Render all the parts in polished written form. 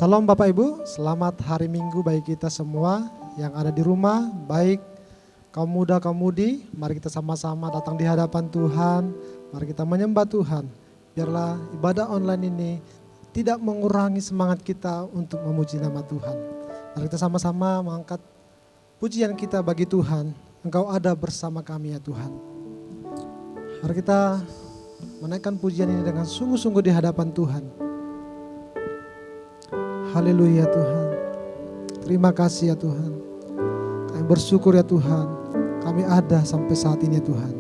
Salam Bapak Ibu, selamat hari Minggu bagi kita semua yang ada di rumah, baik kaum muda, kaum mudi, mari kita sama-sama datang di hadapan Tuhan, mari kita menyembah Tuhan. Biarlah ibadah online ini tidak mengurangi semangat kita untuk memuji nama Tuhan. Mari kita sama-sama mengangkat pujian kita bagi Tuhan, Engkau ada bersama kami ya Tuhan. Mari kita menaikkan pujian ini dengan sungguh-sungguh di hadapan Tuhan. Haleluya Tuhan, terima kasih ya Tuhan, kami bersyukur ya Tuhan, kami ada sampai saat ini ya Tuhan.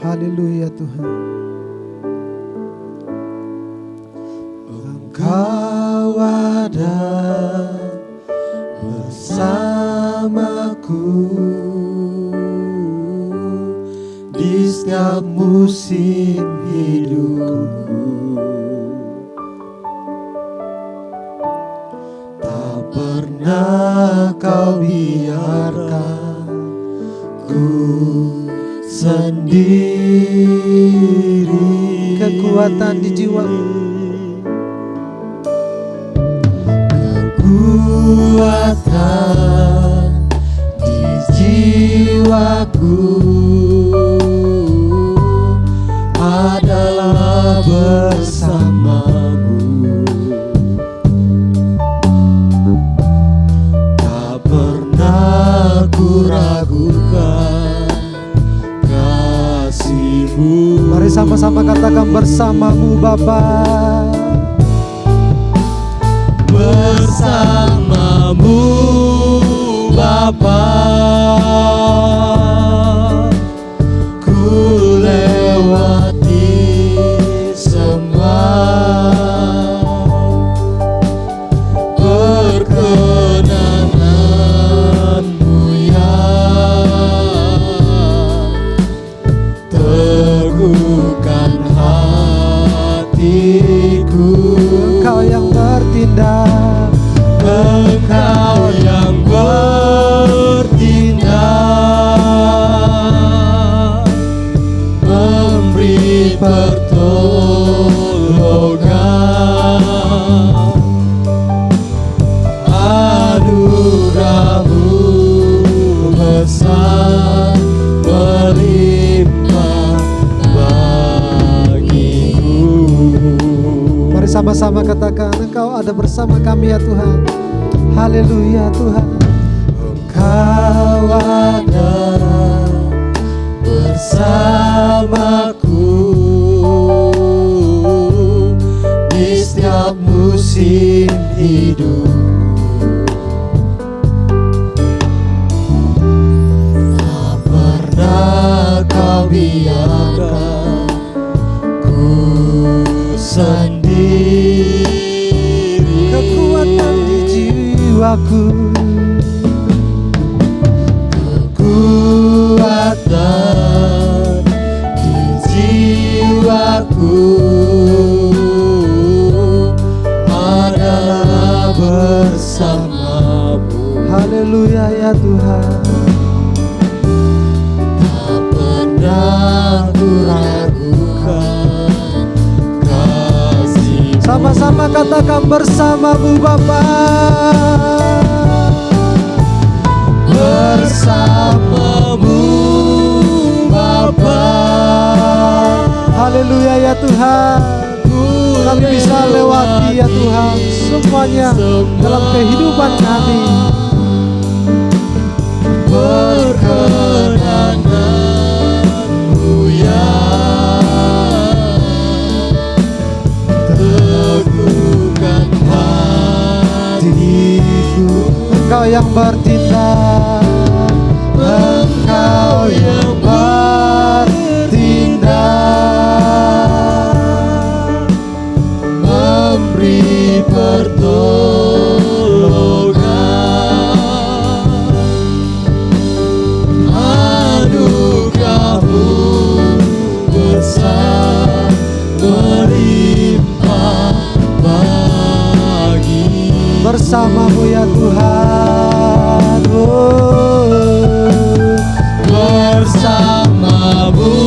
Haleluya Tuhan. Engkau ada bersamaku di setiap musim hidupku. Pernah kau biarkan ku sendiri. Kekuatan di jiwaku, kekuatan di jiwaku adalah bersamamu. Ku ragukan kasih-Mu. Mari sama-sama katakan bersamamu Bapa. Bersamamu Bapa, ku lewati semua Engkau yang bertindak, Engkau yang bertindak, memberi pertolongan, anugerah-Mu besar melimpah bagiku. Mari sama-sama katakan, Engkau ada bersama kami ya Tuhan. Haleluya Tuhan. Engkau ada bersamaku di setiap musim hidup. Tak pernah kau biarkan ku sendiri. Kekuatan di jiwaku, kekuatan di jiwaku adalah bersamamu. Haleluya ya Tuhan. Tak pernah ku ragukan kasih. Sama-sama katakan bersamamu Bapa. Bersamamu Bapa. Haleluya ya Tuhan. Kami bisa lewati ya Tuhan semuanya dalam kehidupan kami. Perkenan-Mu ya, teguhkan hatiku. Engkau yang bertindak, Engkau yang bertindak, memberi bersamamu ya Tuhan, bersamamu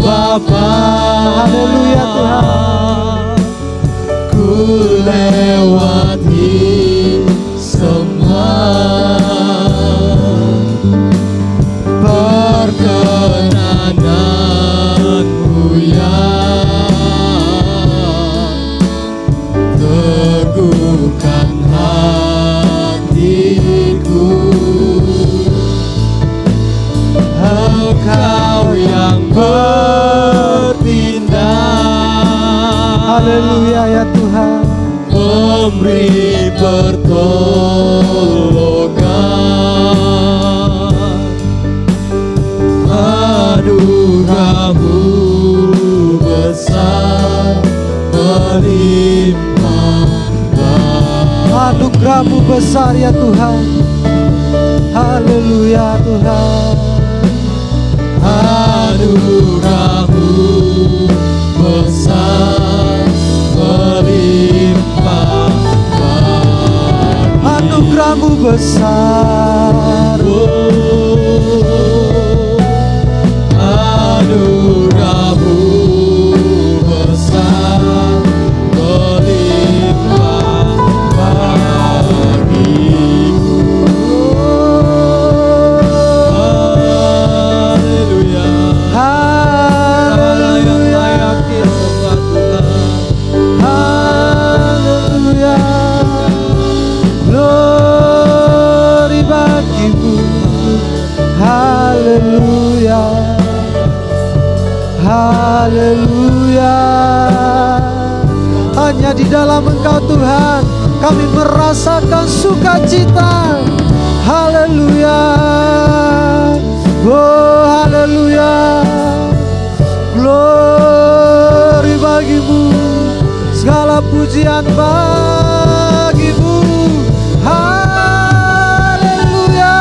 Bapa. haleluya Tuhan. Ku lewati semua perkenananmu ya teguhkan hatiku. Engkau yang bertindak, Haleluya ya Tuhan, memberi pertolongan. Anugerah-Mu besar melimpah. anugerah-Mu besar ya Tuhan, haleluya Tuhan. Anugerah-Mu besar melimpah bagi. Anugerah-Mu besar, Anugerah-Mu besar melimpah bagiku. Haleluya. haleluya, haleluya, glory bagimu, haleluya, haleluya. Hanya di dalam Engkau Tuhan kami merasakan sukacita, haleluya, oh haleluya, glory bagimu, segala pujian bagimu, haleluya,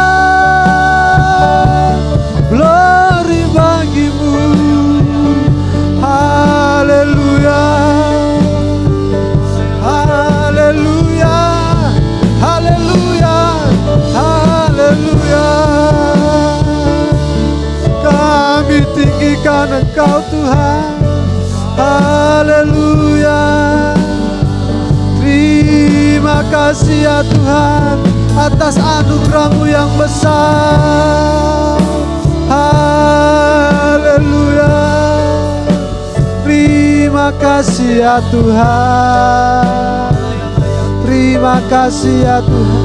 glory bagimu, haleluya, haleluya, haleluya, haleluya. Kami tinggikan Engkau Tuhan, haleluya. Terima kasih ya Tuhan atas anugerah-Mu yang besar, haleluya. Terima kasih ya Tuhan, terima kasih ya Tuhan,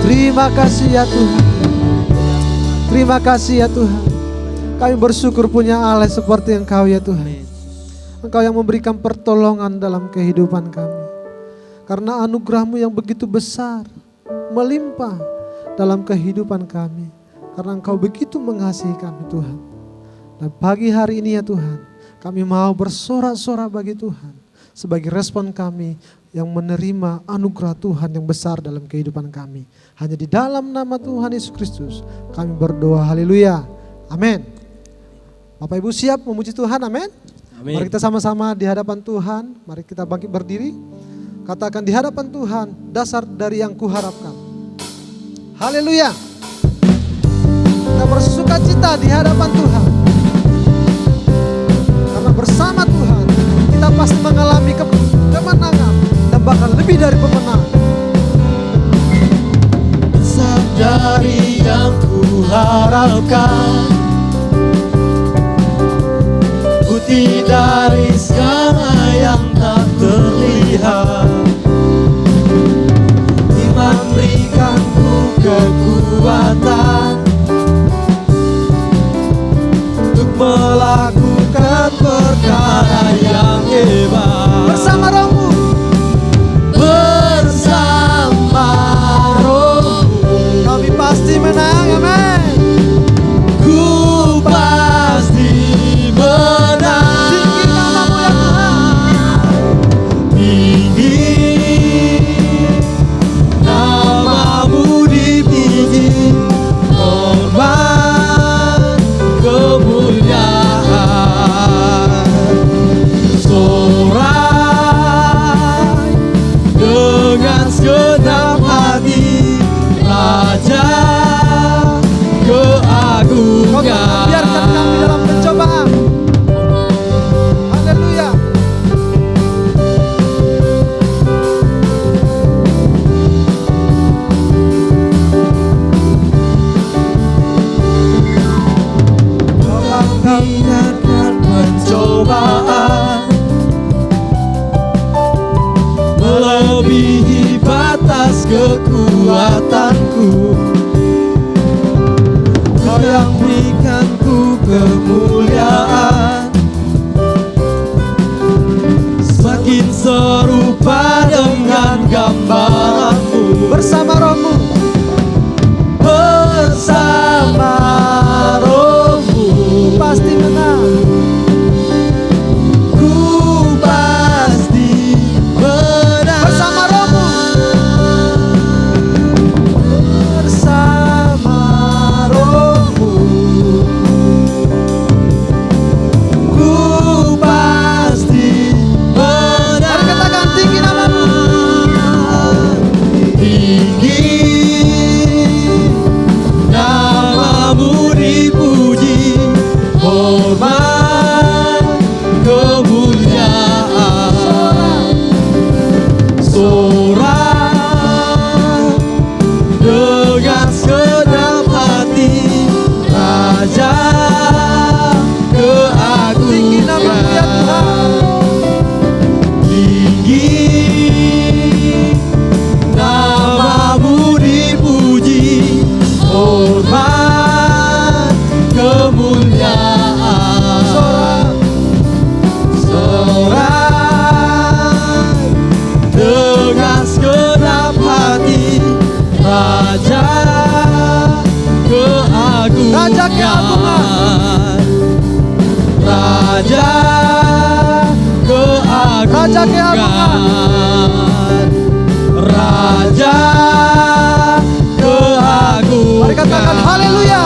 terima kasih ya Tuhan, terima kasih ya Tuhan. Kami bersyukur punya Allah seperti Engkau ya Tuhan. Engkau yang memberikan pertolongan dalam kehidupan kami. Karena anugerah-Mu yang begitu besar, melimpah dalam kehidupan kami. Karena Engkau begitu mengasihi kami Tuhan. Dan pagi hari ini ya Tuhan, kami mau bersorak-sorak bagi Tuhan. Sebagai respon kami yang menerima anugerah Tuhan yang besar dalam kehidupan kami. Hanya di dalam nama Tuhan Yesus Kristus kami berdoa, haleluya, amin. Bapak Ibu siap memuji Tuhan, amin. Amin. Mari kita sama-sama di hadapan Tuhan, mari kita bangkit berdiri. Katakan di hadapan Tuhan, dasar dari yang kuharapkan. Haleluya. Kita bersukacita di hadapan Tuhan. Karena bersama Tuhan, kita pasti mengalami kemenangan dan bahkan lebih dari pemenang. Dasar dari yang kuharapkan, bukti dari segala yang tak terlihat. Iman berikanku kekuatan untuk melakukan perkara yang hebat. Bersama Roh-Mu, bersama Roh-Mu kami pasti menang, amin. melebihi batas kekuatanku. Kau yang berikanku kemuliaan, semakin serupa dengan gambaranmu. Bersama rohmu, bersama rohmu pasti menang. ku pasti menang. Bersama rohmu, bersama rohmu ku pasti menang. mari katakan tinggi namamu. Tinggi namamu dipuji, hormat kemuliaan, sorak dengan segenap hati, Raja Tinggi namamu ya Tuhan. keagungan. Tinggi namamu dipuji, hormat kemuliaan, sorak dengan segenap hati, Raja keagungan. Raja keagungan. Raja keagungan. Raja keagungan. Raja keagungan. Mari katakan haleluya.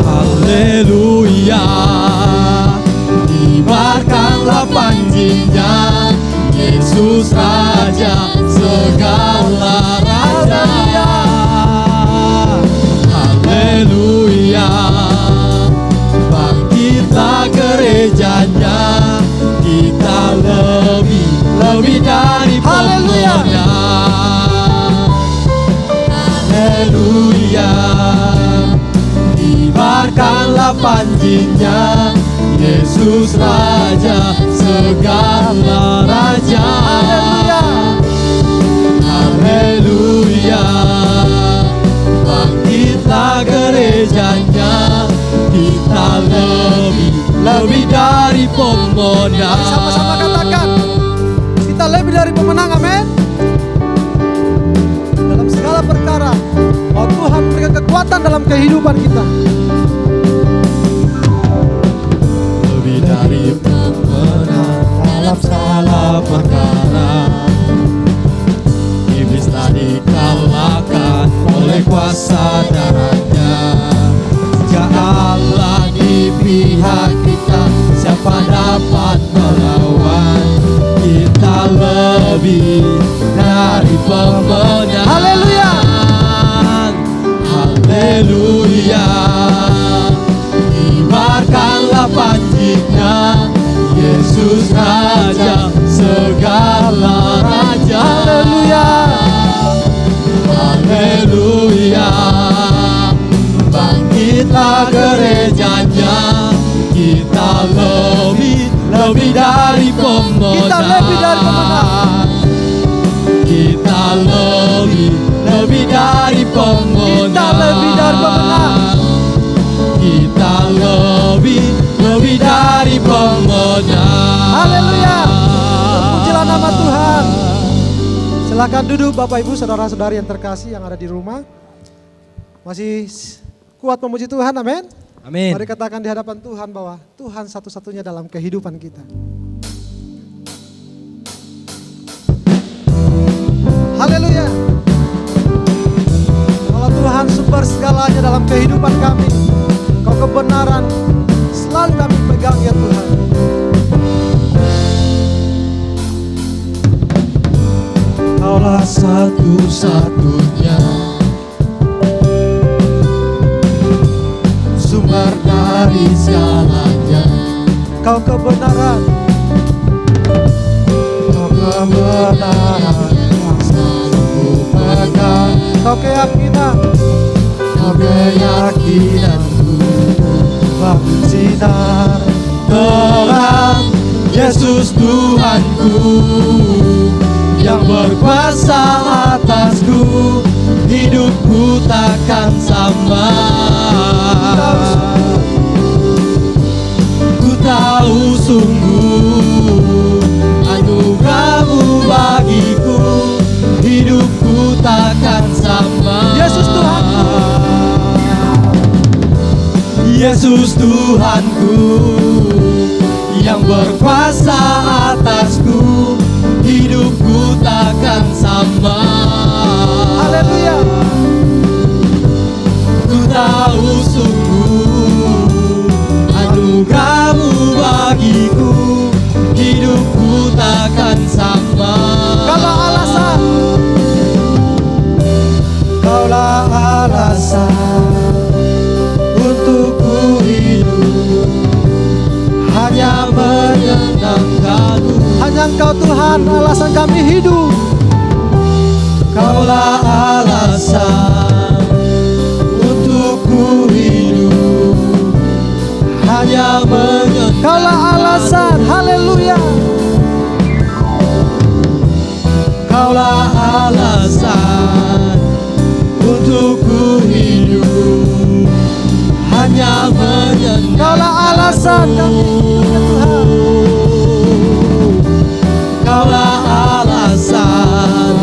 Haleluya. Kibarkanlah panjinya, Yesus Raja segala raja. Haleluya. Bangkitlah gerejanya, kita lebih dari Haleluya. pemenang. Haleluya. Kibarkanlah panjinya, Yesus Raja segala raja. Haleluya. Haleluya. Bangkitlah gerejanya, kita lebih dari pemenang. Sama-sama katakan, kita lebih dari pemenang, amin. Dalam segala perkara, oh Tuhan berikan kekuatan dalam kehidupan kita. Lebih dari pemenang dalam segala perkara. Iblis tak dikalahkan oleh kuasa darahnya. Jika Allah di pihak kita, siapa dapat melawan? Kita lebih dari pemenang. Haleluya. Haleluya. Kibarkanlah panjinya, Yesus Raja segala raja. Haleluya. Haleluya. Bangkitlah gerejanya, kita lebih dari pemenang. Kita lebih dari pemenang. Kita lebih dari pemenang. Kita lebih dari pemenang. Kita lebih dari pemenang. Haleluya. Terpujilah nama Tuhan. Silakan duduk Bapak Ibu saudara-saudari yang terkasih yang ada di rumah. Masih kuat memuji Tuhan, amin. Amin. Mari katakan di hadapan Tuhan bahwa Tuhan satu-satunya dalam kehidupan kita. Haleluya. Kalau Tuhan sumber segalanya dalam kehidupan kami, Kau kebenaran selalu kami pegang ya Tuhan. Kaulah satu-satunya sumber dari segalanya. Kau kebenaran, Kau kebenaran yang selalu ku pegang. Kau keyakinan, Kau keyakinanku, cita sinar terang Yesus Tuhanku yang berkuasa atasku, hidupku takkan sama. Ku tahu sungguh anugerah-Mu bagiku, hidupku takkan sama. Yesus Tuhanku, Yesus Tuhanku yang berkuasa atasku, hidupku takkan sama. haleluya. Ku tahu sungguh anugerah-Mu bagiku, hidupku takkan sama. Kalau alasan, Kaulah alasan untuk ku hidup, hanya menyenangkan-Mu. hanya Engkau Tuhan alasan kami hidup. Kaulah alasan untuk ku hidup, hanya menyenangkan. Kaulah alasan, haleluya. Kaulah alasan untuk ku hidup, hanya menyenangkan. Kaulah alasan kami hidup ya Tuhan. Kaulah alasan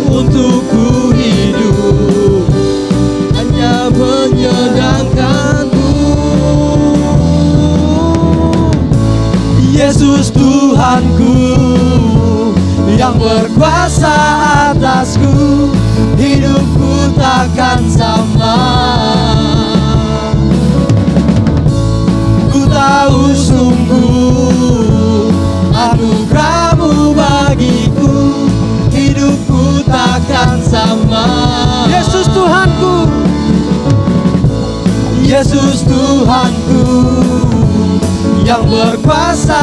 untuk ku hidup, hanya menyenangkan-Mu. Yesus Tuhanku yang berkuasa atasku, hidupku takkan sama. Ku tahu sungguh anugerah-Mu bagiku, hidupku takkan sama. Yesus Tuhanku, Yesus Tuhanku yang berkuasa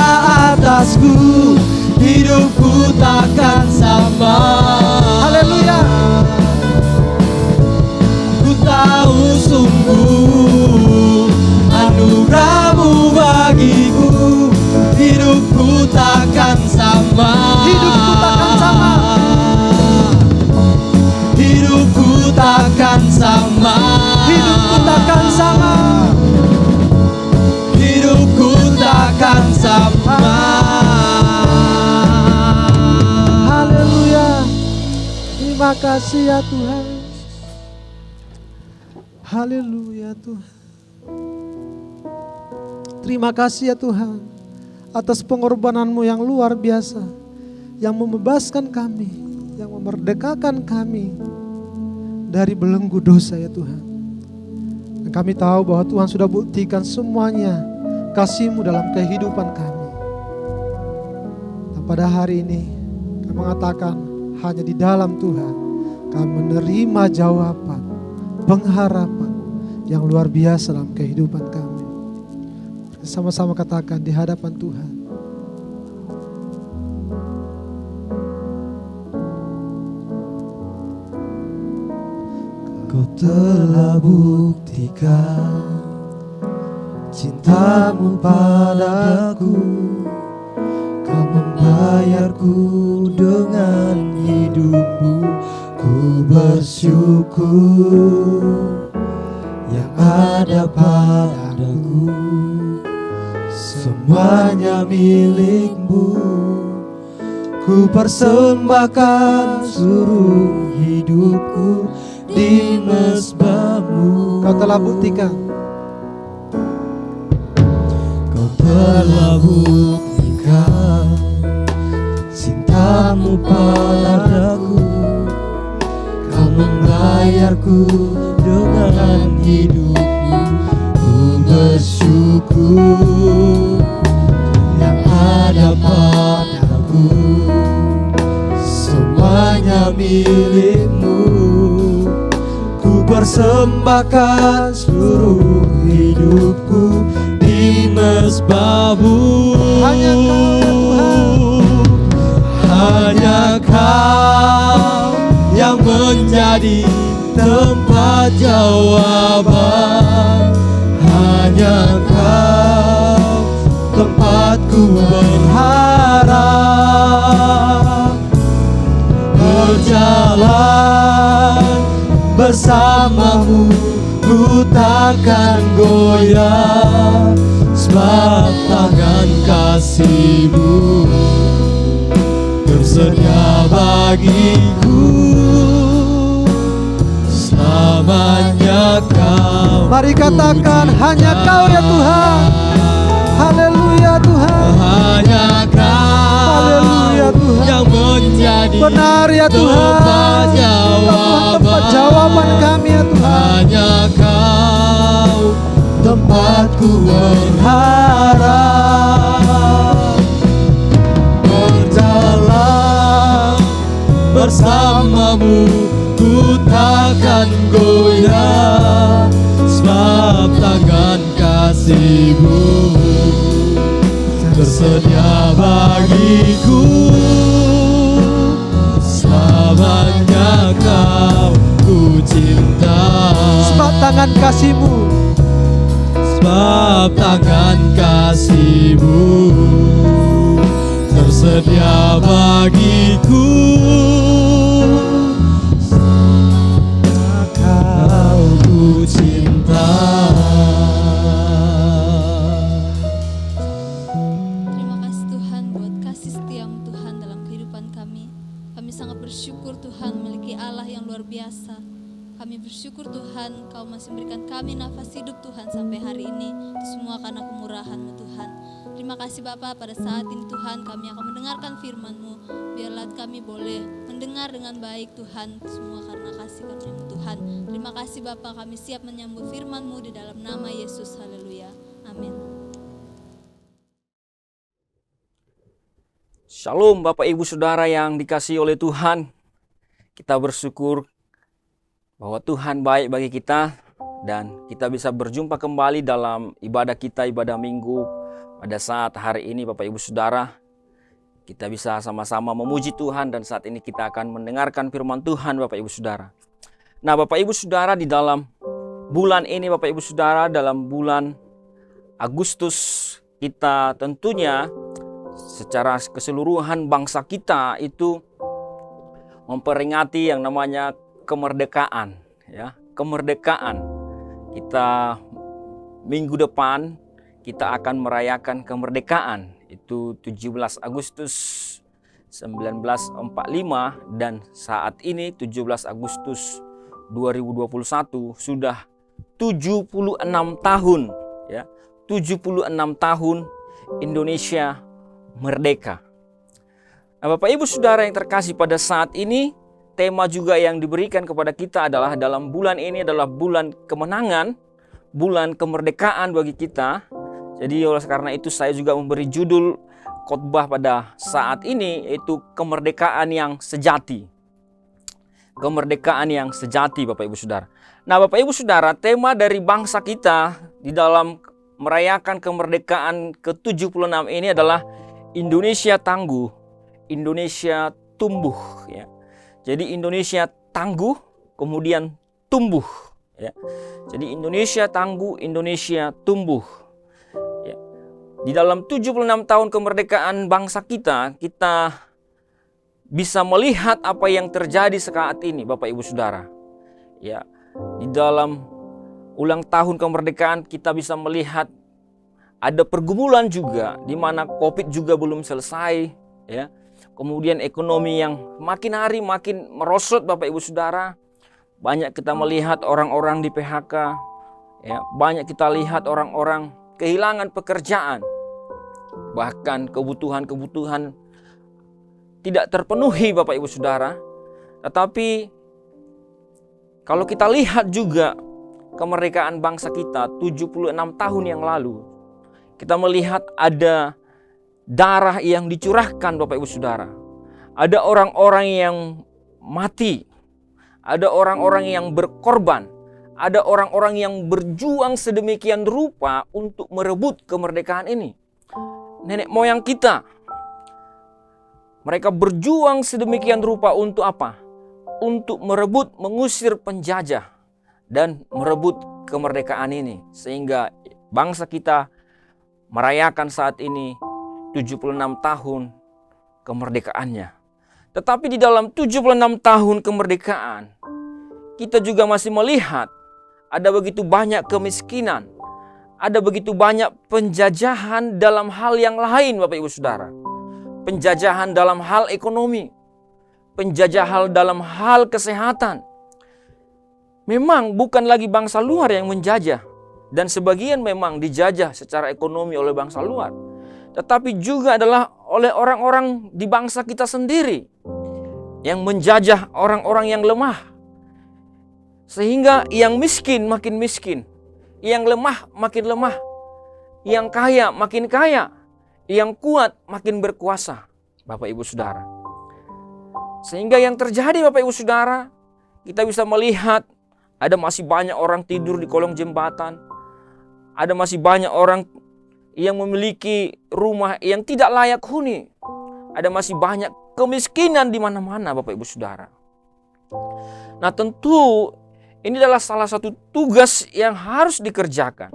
atasku, hidupku takkan sama. haleluya. Ku tahu sungguh anugerah-Mu bagiku, hidupku takkan sama. Hidupku takkan sama. Hidupku takkan sama. Hidupku takkan sama. Hidupku takkan sama. Haleluya. Terima kasih ya Tuhan. Haleluya Tuhan. Terima kasih ya Tuhan atas pengorbanan-Mu yang luar biasa, yang membebaskan kami, yang memerdekakan kami dari belenggu dosa ya Tuhan. Dan kami tahu bahwa Tuhan sudah buktikan semuanya kasih-Mu dalam kehidupan kami. Dan pada hari ini kami mengatakan hanya di dalam Tuhan kami menerima jawaban, pengharapan yang luar biasa dalam kehidupan kami. Sama-sama katakan di hadapan Tuhan. Kau telah buktikan cinta-Mu padaku, Kau membayarku dengan hidup-Mu. Ku bersyukur yang ada padaku, semuanya milik-Mu. Ku persembahkan seluruh hidupku di mezbah-Mu. Kau telah buktikan. Kau telah buktikan cinta-Mu padaku, Kau membayarku dengan hidup-Mu. Ku bersyukur yang ada padaku, semuanya milik-Mu. Ku persembahkan seluruh hidupku di mezbah-Mu. Hanya Kau ya Tuhan. Hanya Kau yang menjadi tempat jawaban. Hanya Kau takkan goyah, sebab tangan kasih-Mu tersedia bagiku. Selamanya Kau. Mari katakan hanya Kau ya Tuhan. Haleluya Tuhan. Hanya Kau, Haleluya Tuhan. yang menjadi Benar ya Tuhan. Tempat jawaban kami ya Tuhan. Hanya Kau tempatku berharap. Berjalan bersama-Mu, ku takkan goyah, sebab tangan kasih-Mu tersedia bagiku. Selamanya Kau ku cinta, Sebab tangan kasih-Mu, sebab tangan kasih-Mu tersedia bagiku. Kau ku cinta. Terima kasih Tuhan buat kasih setia-Mu Tuhan dalam kehidupan kami. Kami sangat bersyukur Tuhan memiliki Allah yang luar biasa. Kami bersyukur Tuhan Kau masih memberikan kami nafas hidup Tuhan sampai hari ini. Itu semua karena kemurahan-Mu Tuhan. Terima kasih Bapa, pada saat ini Tuhan kami akan mendengarkan firman-Mu. Biarlah kami boleh mendengar dengan baik Tuhan. Semua karena kasih karunia-Mu Tuhan. Terima kasih Bapa, kami siap menyambut firman-Mu di dalam nama Yesus. Haleluya. Amin. Shalom Bapak Ibu Saudara yang dikasihi oleh Tuhan. Kita bersyukur bahwa Tuhan baik bagi kita dan kita bisa berjumpa kembali dalam ibadah kita, ibadah minggu. Pada saat hari ini Bapak Ibu Saudara, kita bisa sama-sama memuji Tuhan dan saat ini kita akan mendengarkan firman Tuhan Bapak Ibu Saudara. Nah Bapak Ibu Saudara, di dalam bulan ini Bapak Ibu Saudara, dalam bulan Agustus, kita tentunya secara keseluruhan bangsa kita itu memperingati yang namanya kemerdekaan, ya, kemerdekaan. Kita minggu depan kita akan merayakan kemerdekaan, itu 17 Agustus 1945 dan saat ini 17 Agustus 2021 sudah 76 tahun, ya. 76 tahun Indonesia merdeka. Nah, Bapak Ibu Saudara yang terkasih, pada saat ini tema juga yang diberikan kepada kita adalah dalam bulan ini adalah bulan kemenangan, bulan kemerdekaan bagi kita. Jadi oleh karena itu saya juga memberi judul khotbah pada saat ini, yaitu kemerdekaan yang sejati. Kemerdekaan yang sejati Bapak Ibu Saudara. Nah Bapak Ibu Saudara, tema dari bangsa kita di dalam merayakan kemerdekaan ke-76 ini adalah Indonesia tangguh, Indonesia tumbuh, ya. Jadi Indonesia tangguh, kemudian tumbuh, ya. Jadi Indonesia tangguh, Indonesia tumbuh, ya. Di dalam 76 tahun kemerdekaan bangsa kita, kita bisa melihat apa yang terjadi saat ini, Bapak Ibu Saudara. Ya, di dalam ulang tahun kemerdekaan kita bisa melihat ada pergumulan juga, di mana COVID juga belum selesai, ya. Kemudian ekonomi yang makin hari makin merosot Bapak Ibu Saudara. Banyak kita melihat orang-orang di PHK, ya. Banyak kita lihat orang-orang kehilangan pekerjaan. Bahkan kebutuhan-kebutuhan tidak terpenuhi Bapak Ibu Saudara. Tetapi kalau kita lihat juga kemerdekaan bangsa kita 76 tahun yang lalu, kita melihat ada darah yang dicurahkan Bapak Ibu Saudara. Ada orang-orang yang mati. Ada orang-orang yang berkorban. Ada orang-orang yang berjuang sedemikian rupa untuk merebut kemerdekaan ini. Nenek moyang kita, mereka berjuang sedemikian rupa untuk apa? Untuk merebut, mengusir penjajah dan merebut kemerdekaan ini. Sehingga bangsa kita merayakan saat ini 76 tahun kemerdekaannya. Tetapi di dalam 76 tahun kemerdekaan, kita juga masih melihat ada begitu banyak kemiskinan, ada begitu banyak penjajahan dalam hal yang lain Bapak Ibu Saudara. Penjajahan dalam hal ekonomi, penjajahan dalam hal kesehatan. Memang bukan lagi bangsa luar yang menjajah, dan sebagian memang dijajah secara ekonomi oleh bangsa luar, tetapi juga adalah oleh orang-orang di bangsa kita sendiri yang menjajah orang-orang yang lemah. Sehingga yang miskin makin miskin, yang lemah makin lemah, yang kaya makin kaya, yang kuat makin berkuasa, Bapak Ibu Saudara. Sehingga yang terjadi Bapak Ibu Saudara, kita bisa melihat ada masih banyak orang tidur di kolong jembatan. Ada masih banyak orang yang memiliki rumah yang tidak layak huni. Ada masih banyak kemiskinan di mana-mana Bapak Ibu Saudara. Nah, tentu ini adalah salah satu tugas yang harus dikerjakan.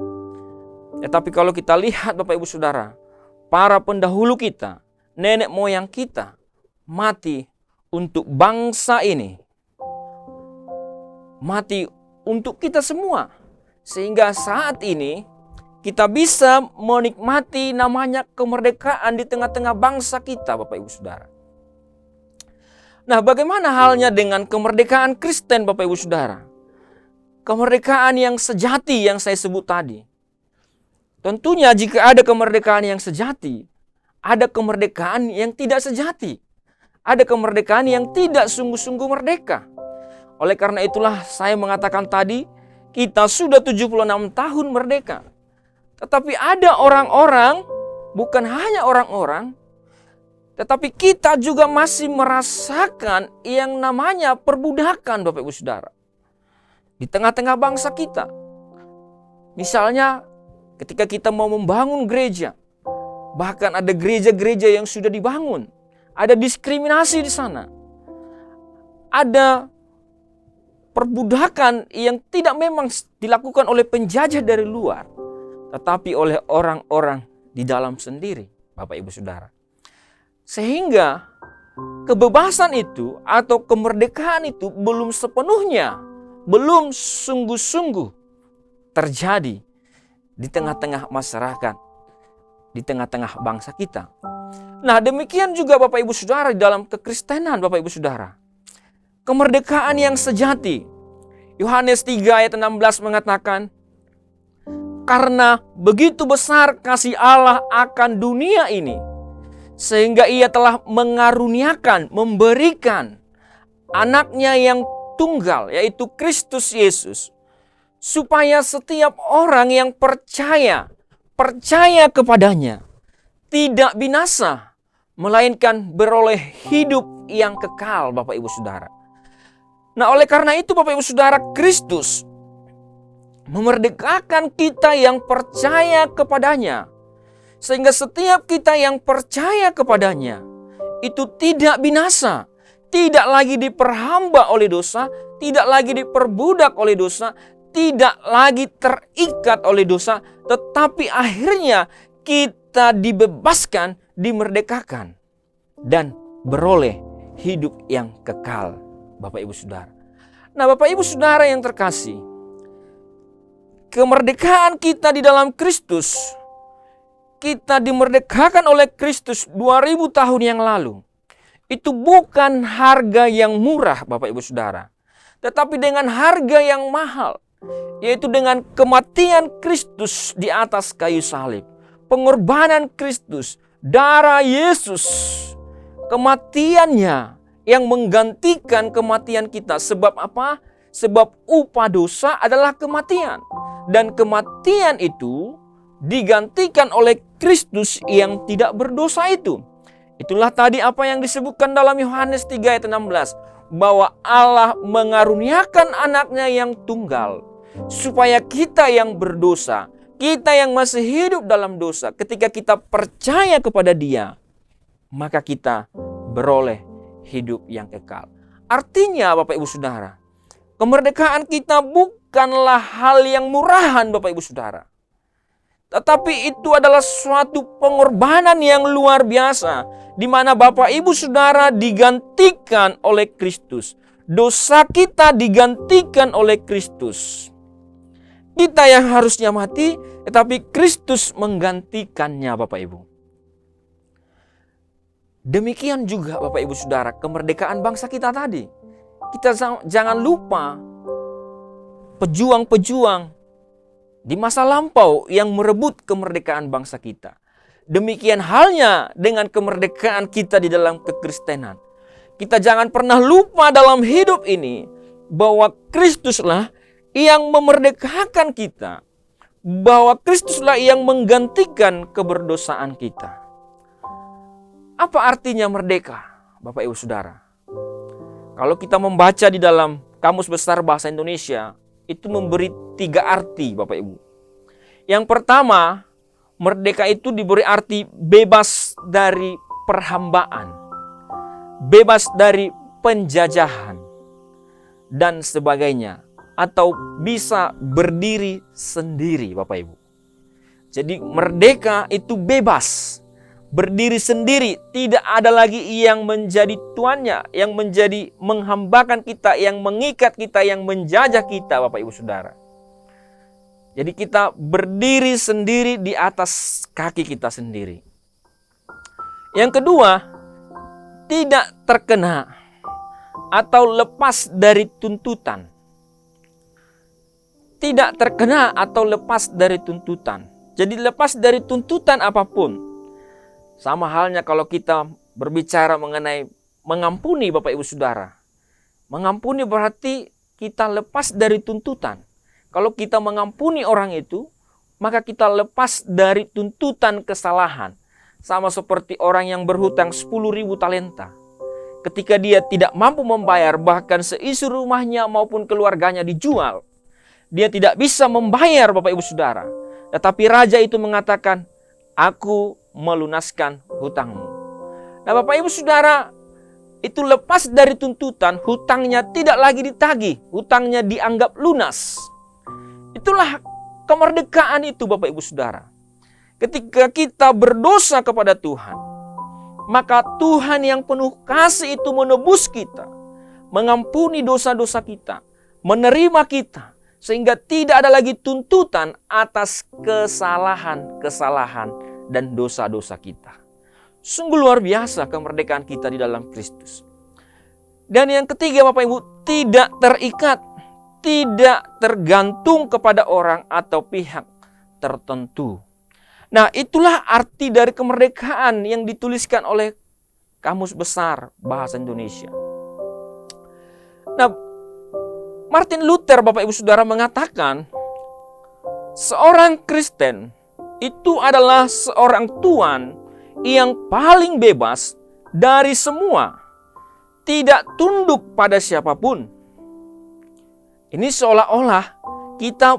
Tetapi kalau kita lihat Bapak Ibu Saudara, para pendahulu kita, nenek moyang kita mati untuk bangsa ini. Mati untuk kita semua. Sehingga saat ini kita bisa menikmati namanya kemerdekaan di tengah-tengah bangsa kita Bapak Ibu Saudara. Nah, bagaimana halnya dengan kemerdekaan Kristen Bapak Ibu Saudara? Kemerdekaan yang sejati yang saya sebut tadi. Tentunya jika ada kemerdekaan yang sejati, ada kemerdekaan yang tidak sejati. Ada kemerdekaan yang tidak sungguh-sungguh merdeka. Oleh karena itulah saya mengatakan tadi, kita sudah 76 tahun merdeka. Tetapi ada orang-orang, bukan hanya orang-orang, tetapi kita juga masih merasakan yang namanya perbudakan Bapak Ibu Saudara. Di tengah-tengah bangsa kita. Misalnya ketika kita mau membangun gereja, bahkan ada gereja-gereja yang sudah dibangun, ada diskriminasi di sana. Ada perbudakan yang tidak memang dilakukan oleh penjajah dari luar, tetapi oleh orang-orang di dalam sendiri, Bapak Ibu Saudara. Sehingga kebebasan itu atau kemerdekaan itu belum sepenuhnya, belum sungguh-sungguh terjadi di tengah-tengah masyarakat, di tengah-tengah bangsa kita. Nah, demikian juga Bapak Ibu Saudara di dalam kekristenan Bapak Ibu Saudara. Kemerdekaan yang sejati. Yohanes 3 ayat 16 mengatakan, karena begitu besar kasih Allah akan dunia ini, sehingga ia telah mengaruniakan, memberikan anaknya yang tunggal, yaitu Kristus Yesus, supaya setiap orang yang percaya kepadanya, tidak binasa, melainkan beroleh hidup yang kekal, Bapak Ibu Saudara. Nah, oleh karena itu Bapak Ibu Saudara, Kristus memerdekakan kita yang percaya kepadanya. Sehingga setiap kita yang percaya kepadanya itu tidak binasa, tidak lagi diperhamba oleh dosa, tidak lagi diperbudak oleh dosa, tidak lagi terikat oleh dosa, tetapi akhirnya kita dibebaskan, dimerdekakan, dan beroleh hidup yang kekal, Bapak Ibu Saudara. Nah, Bapak Ibu Saudara yang terkasih, kemerdekaan kita di dalam Kristus, kita dimerdekakan oleh Kristus 2000 tahun yang lalu. Itu bukan harga yang murah, Bapak Ibu Saudara, tetapi dengan harga yang mahal, yaitu dengan kematian Kristus di atas kayu salib, pengorbanan Kristus, darah Yesus, kematiannya yang menggantikan kematian kita. Sebab apa? Sebab upah dosa adalah kematian. Dan kematian itu digantikan oleh Kristus yang tidak berdosa itu. Itulah tadi apa yang disebutkan dalam Yohanes 3 ayat 16. Bahwa Allah mengaruniakan anaknya yang tunggal. Supaya kita yang berdosa, kita yang masih hidup dalam dosa, ketika kita percaya kepada Dia, maka kita beroleh hidup yang kekal. Artinya Bapak Ibu Saudara, kemerdekaan kita bukanlah hal yang murahan Bapak Ibu Saudara. Tetapi itu adalah suatu pengorbanan yang luar biasa, di mana Bapak Ibu Saudara digantikan oleh Kristus. Dosa kita digantikan oleh Kristus. Kita yang harusnya mati, tetapi Kristus menggantikannya, Bapak Ibu. Demikian juga Bapak Ibu Saudara, kemerdekaan bangsa kita tadi. Kita jangan lupa pejuang-pejuang di masa lampau yang merebut kemerdekaan bangsa kita. Demikian halnya dengan kemerdekaan kita di dalam kekristenan. Kita jangan pernah lupa dalam hidup ini bahwa Kristuslah yang memerdekakan kita. Bahwa Kristuslah yang menggantikan keberdosaan kita. Apa artinya merdeka, Bapak Ibu Saudara? Kalau kita membaca di dalam Kamus Besar Bahasa Indonesia, itu memberi 3 arti, Bapak Ibu. Yang pertama, merdeka itu diberi arti bebas dari perhambaan, bebas dari penjajahan, dan sebagainya. Atau bisa berdiri sendiri, Bapak Ibu. Jadi merdeka itu bebas, berdiri sendiri, tidak ada lagi yang menjadi tuannya, yang menjadi menghambakan kita, yang mengikat kita, yang menjajah kita, Bapak Ibu Saudara. Jadi kita berdiri sendiri di atas kaki kita sendiri. Yang kedua, tidak terkena atau lepas dari tuntutan. Tidak terkena atau lepas dari tuntutan. Jadi lepas dari tuntutan apapun. Sama halnya kalau kita berbicara mengenai mengampuni, Bapak Ibu Saudara. Mengampuni berarti kita lepas dari tuntutan. Kalau kita mengampuni orang itu, maka kita lepas dari tuntutan kesalahan. Sama seperti orang yang berhutang 10.000 talenta. Ketika dia tidak mampu membayar, bahkan seisi rumahnya maupun keluarganya dijual. Dia tidak bisa membayar, Bapak Ibu Saudara. Tetapi raja itu mengatakan, aku melunaskan hutangmu. Nah, Bapak Ibu Saudara, itu lepas dari tuntutan, hutangnya tidak lagi ditagih, hutangnya dianggap lunas. Itulah kemerdekaan itu, Bapak Ibu Saudara. Ketika kita berdosa kepada Tuhan, maka Tuhan yang penuh kasih itu menebus kita, mengampuni dosa-dosa kita, menerima kita, sehingga tidak ada lagi tuntutan atas kesalahan-kesalahan dan dosa-dosa kita. Sungguh luar biasa kemerdekaan kita di dalam Kristus. Dan yang ketiga, Bapak Ibu, tidak terikat, tidak tergantung kepada orang atau pihak tertentu. Nah, itulah arti dari kemerdekaan yang dituliskan oleh Kamus Besar Bahasa Indonesia. Nah, Martin Luther, Bapak Ibu Saudara, mengatakan seorang Kristen itu adalah seorang tuan yang paling bebas dari semua, tidak tunduk pada siapapun. Ini seolah-olah kita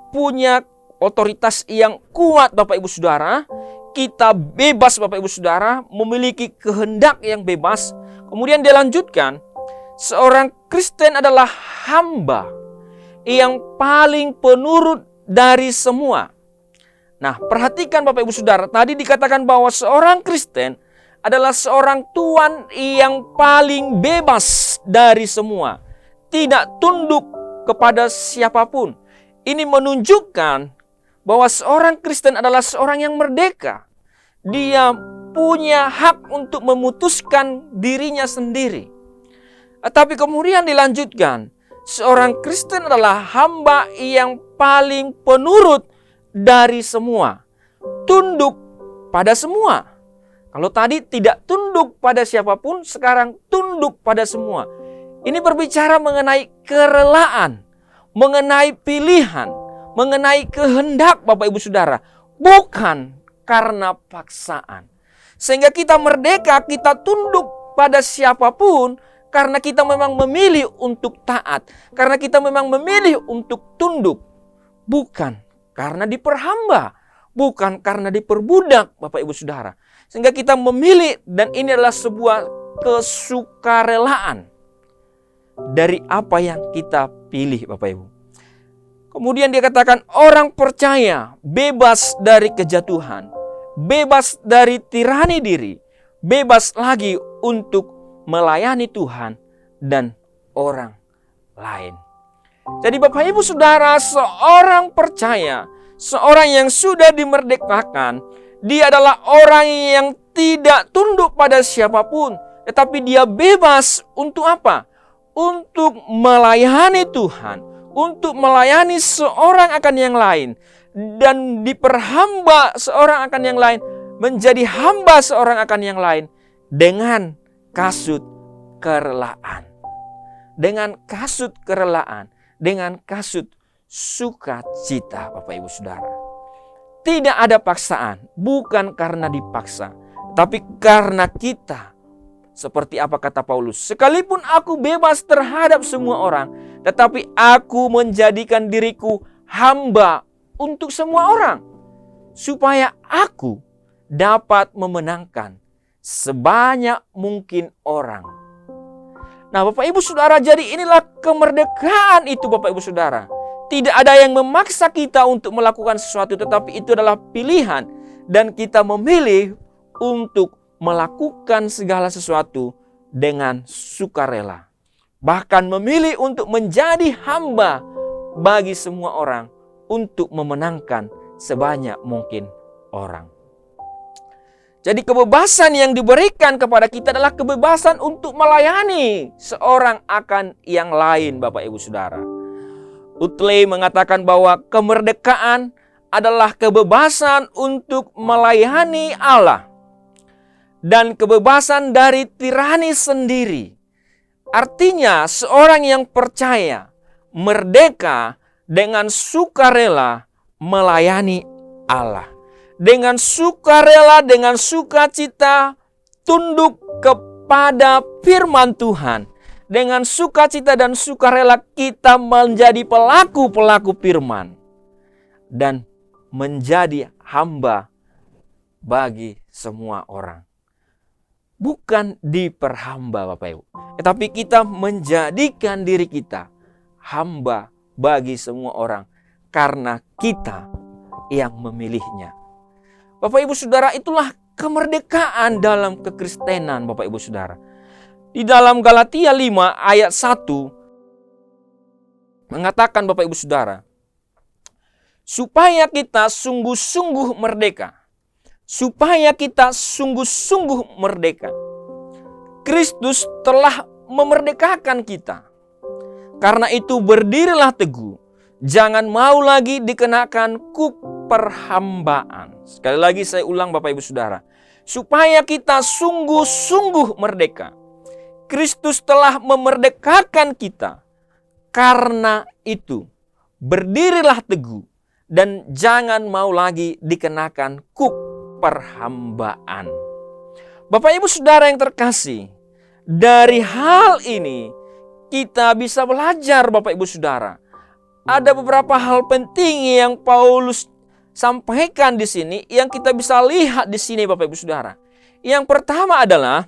punya otoritas yang kuat, Bapak Ibu Saudara. Kita bebas, Bapak Ibu Saudara, memiliki kehendak yang bebas. Kemudian dia lanjutkan, seorang Kristen adalah hamba yang paling penurut dari semua. Nah, perhatikan Bapak Ibu Saudara, tadi dikatakan bahwa seorang Kristen adalah seorang tuan yang paling bebas dari semua. Tidak tunduk kepada siapapun. Ini menunjukkan bahwa seorang Kristen adalah seorang yang merdeka. Dia punya hak untuk memutuskan dirinya sendiri. Tapi kemudian dilanjutkan, seorang Kristen adalah hamba yang paling penurut dari semua. Tunduk pada semua. Kalau tadi tidak tunduk pada siapapun, sekarang tunduk pada semua. Ini berbicara mengenai kerelaan, mengenai pilihan, mengenai kehendak, Bapak Ibu Saudara. Bukan karena paksaan. Sehingga kita merdeka, kita tunduk pada siapapun karena kita memang memilih untuk taat. Karena kita memang memilih untuk tunduk. Bukan karena diperhamba, bukan karena diperbudak, Bapak Ibu Saudara. Sehingga kita memilih, dan ini adalah sebuah kesukarelaan dari apa yang kita pilih, Bapak Ibu. Kemudian dia katakan orang percaya bebas dari kejatuhan, bebas dari tirani diri, bebas lagi untuk melayani Tuhan dan orang lain. Jadi Bapak Ibu Saudara, seorang percaya, seorang yang sudah dimerdekakan, dia adalah orang yang tidak tunduk pada siapapun, tetapi dia bebas untuk apa? Untuk melayani Tuhan, untuk melayani seorang akan yang lain, dan diperhamba seorang akan yang lain, menjadi hamba seorang akan yang lain dengan kasut kerelaan. Dengan kasut kerelaan, dengan kasut sukacita, Bapak Ibu Saudara. Tidak ada paksaan, bukan karena dipaksa, tapi karena kita, seperti apa kata Paulus, sekalipun aku bebas terhadap semua orang, tetapi aku menjadikan diriku hamba untuk semua orang, supaya aku dapat memenangkan sebanyak mungkin orang. Nah, Bapak Ibu Saudara, jadi inilah kemerdekaan itu, Bapak Ibu Saudara. Tidak ada yang memaksa kita untuk melakukan sesuatu, tetapi itu adalah pilihan. Dan kita memilih untuk melakukan segala sesuatu dengan sukarela. Bahkan memilih untuk menjadi hamba bagi semua orang untuk memenangkan sebanyak mungkin orang. Jadi kebebasan yang diberikan kepada kita adalah kebebasan untuk melayani seorang akan yang lain, Bapak Ibu Saudara. Utley mengatakan bahwa kemerdekaan adalah kebebasan untuk melayani Allah dan kebebasan dari tirani sendiri. Artinya seorang yang percaya merdeka dengan sukarela melayani Allah. Dengan sukarela, dengan sukacita, tunduk kepada firman Tuhan. Dengan sukacita dan sukarela kita menjadi pelaku-pelaku firman. Dan menjadi hamba bagi semua orang. Bukan diperhamba, Bapak Ibu. Tetapi kita menjadikan diri kita hamba bagi semua orang. Karena kita yang memilihnya. Bapak Ibu Saudara, itulah kemerdekaan dalam kekristenan, Bapak Ibu Saudara. Di dalam Galatia 5 ayat 1 mengatakan, Bapak Ibu Saudara, supaya kita sungguh-sungguh merdeka. Supaya kita sungguh-sungguh merdeka. Kristus telah memerdekakan kita. Karena itu berdirilah teguh. Jangan mau lagi dikenakan kuk perhambaan. Sekali lagi saya ulang, Bapak Ibu Saudara. Supaya kita sungguh-sungguh merdeka. Kristus telah memerdekakan kita. Karena itu berdirilah teguh. Dan jangan mau lagi dikenakan kuk perhambaan. Bapak Ibu Saudara yang terkasih, dari hal ini kita bisa belajar, Bapak Ibu Saudara. Ada beberapa hal penting yang Paulus sampaikan di sini yang kita bisa lihat di sini, Bapak Ibu Saudara. Yang pertama adalah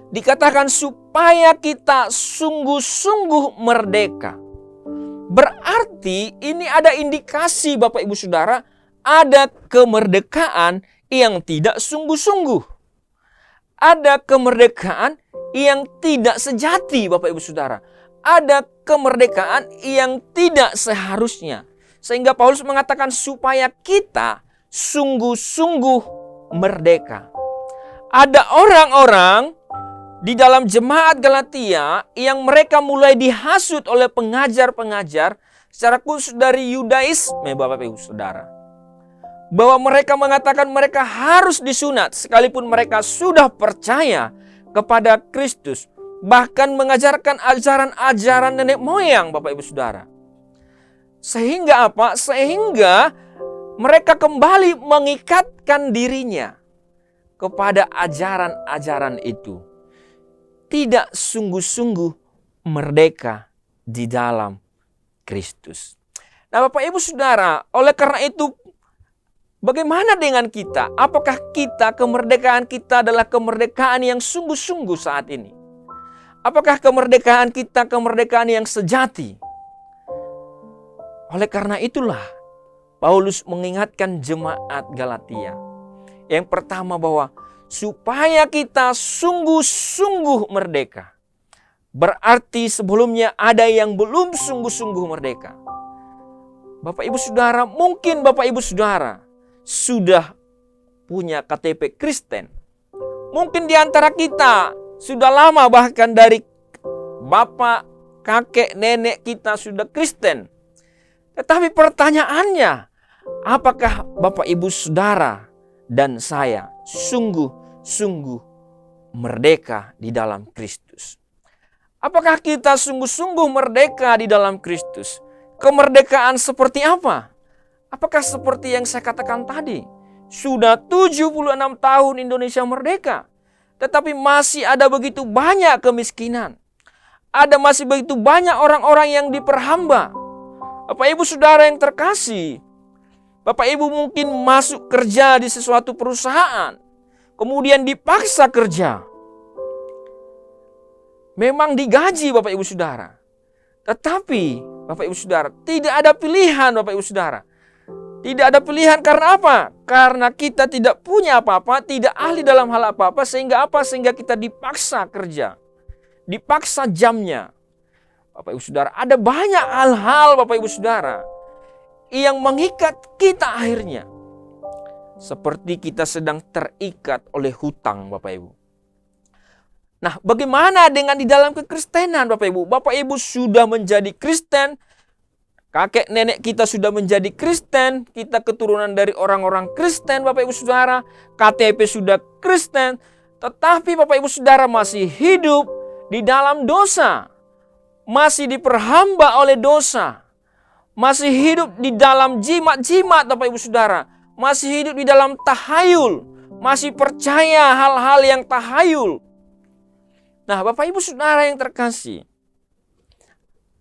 dikatakan supaya kita sungguh-sungguh merdeka. Berarti ini ada indikasi, Bapak Ibu Saudara, ada kemerdekaan yang tidak sungguh-sungguh. Ada kemerdekaan yang tidak sejati, Bapak Ibu Saudara. Ada kemerdekaan yang tidak seharusnya. Sehingga Paulus mengatakan supaya kita sungguh-sungguh merdeka. Ada orang-orang di dalam jemaat Galatia yang mereka mulai dihasut oleh pengajar-pengajar secara khusus dari Yudaisme, Bapak Ibu Saudara. Bahwa mereka mengatakan mereka harus disunat sekalipun mereka sudah percaya kepada Kristus. Bahkan mengajarkan ajaran-ajaran nenek moyang, Bapak Ibu Saudara. Sehingga apa? Sehingga mereka kembali mengikatkan dirinya kepada ajaran-ajaran itu. Tidak sungguh-sungguh merdeka di dalam Kristus. Nah, Bapak Ibu Saudara, oleh karena itu bagaimana dengan kita? Apakah kemerdekaan kita adalah kemerdekaan yang sungguh-sungguh saat ini? Apakah kemerdekaan kita kemerdekaan yang sejati? Oleh karena itulah Paulus mengingatkan jemaat Galatia. Yang pertama bahwa supaya kita sungguh-sungguh merdeka. berarti sebelumnya ada yang belum sungguh-sungguh merdeka. Bapak Ibu Saudara, mungkin Bapak Ibu Saudara sudah punya KTP Kristen. Mungkin di antara kita sudah lama, bahkan dari bapak, kakek, nenek kita sudah Kristen. Tetapi pertanyaannya, apakah Bapak Ibu Saudara dan saya sungguh-sungguh merdeka di dalam Kristus? Apakah kita sungguh-sungguh merdeka di dalam Kristus? Kemerdekaan seperti apa? Apakah seperti yang saya katakan tadi? Sudah 76 tahun Indonesia merdeka, tetapi masih ada begitu banyak kemiskinan. Ada masih begitu banyak orang-orang yang diperhamba. Bapak Ibu Saudara yang terkasih, Bapak Ibu mungkin masuk kerja di sesuatu perusahaan, kemudian dipaksa kerja. Memang digaji Bapak Ibu Saudara. Tetapi Bapak Ibu Saudara, tidak ada pilihan Bapak Ibu Saudara. Tidak ada pilihan karena apa? Karena kita tidak punya apa-apa, tidak ahli dalam hal apa-apa, sehingga apa? Sehingga kita dipaksa kerja. Dipaksa jamnya. Bapak Ibu Saudara, ada banyak hal-hal Bapak Ibu Saudara yang mengikat kita akhirnya. Seperti kita sedang terikat oleh hutang Bapak Ibu. Nah, bagaimana dengan di dalam kekristenan Bapak Ibu? Bapak Ibu sudah menjadi Kristen, kakek nenek kita sudah menjadi Kristen, kita keturunan dari orang-orang Kristen Bapak Ibu Saudara, KTP sudah Kristen, tetapi Bapak Ibu Saudara masih hidup di dalam dosa, masih diperhamba oleh dosa, masih hidup di dalam jimat-jimat Bapak Ibu Saudara, masih hidup di dalam tahayul, masih percaya hal-hal yang tahayul. Nah, Bapak Ibu Saudara yang terkasih,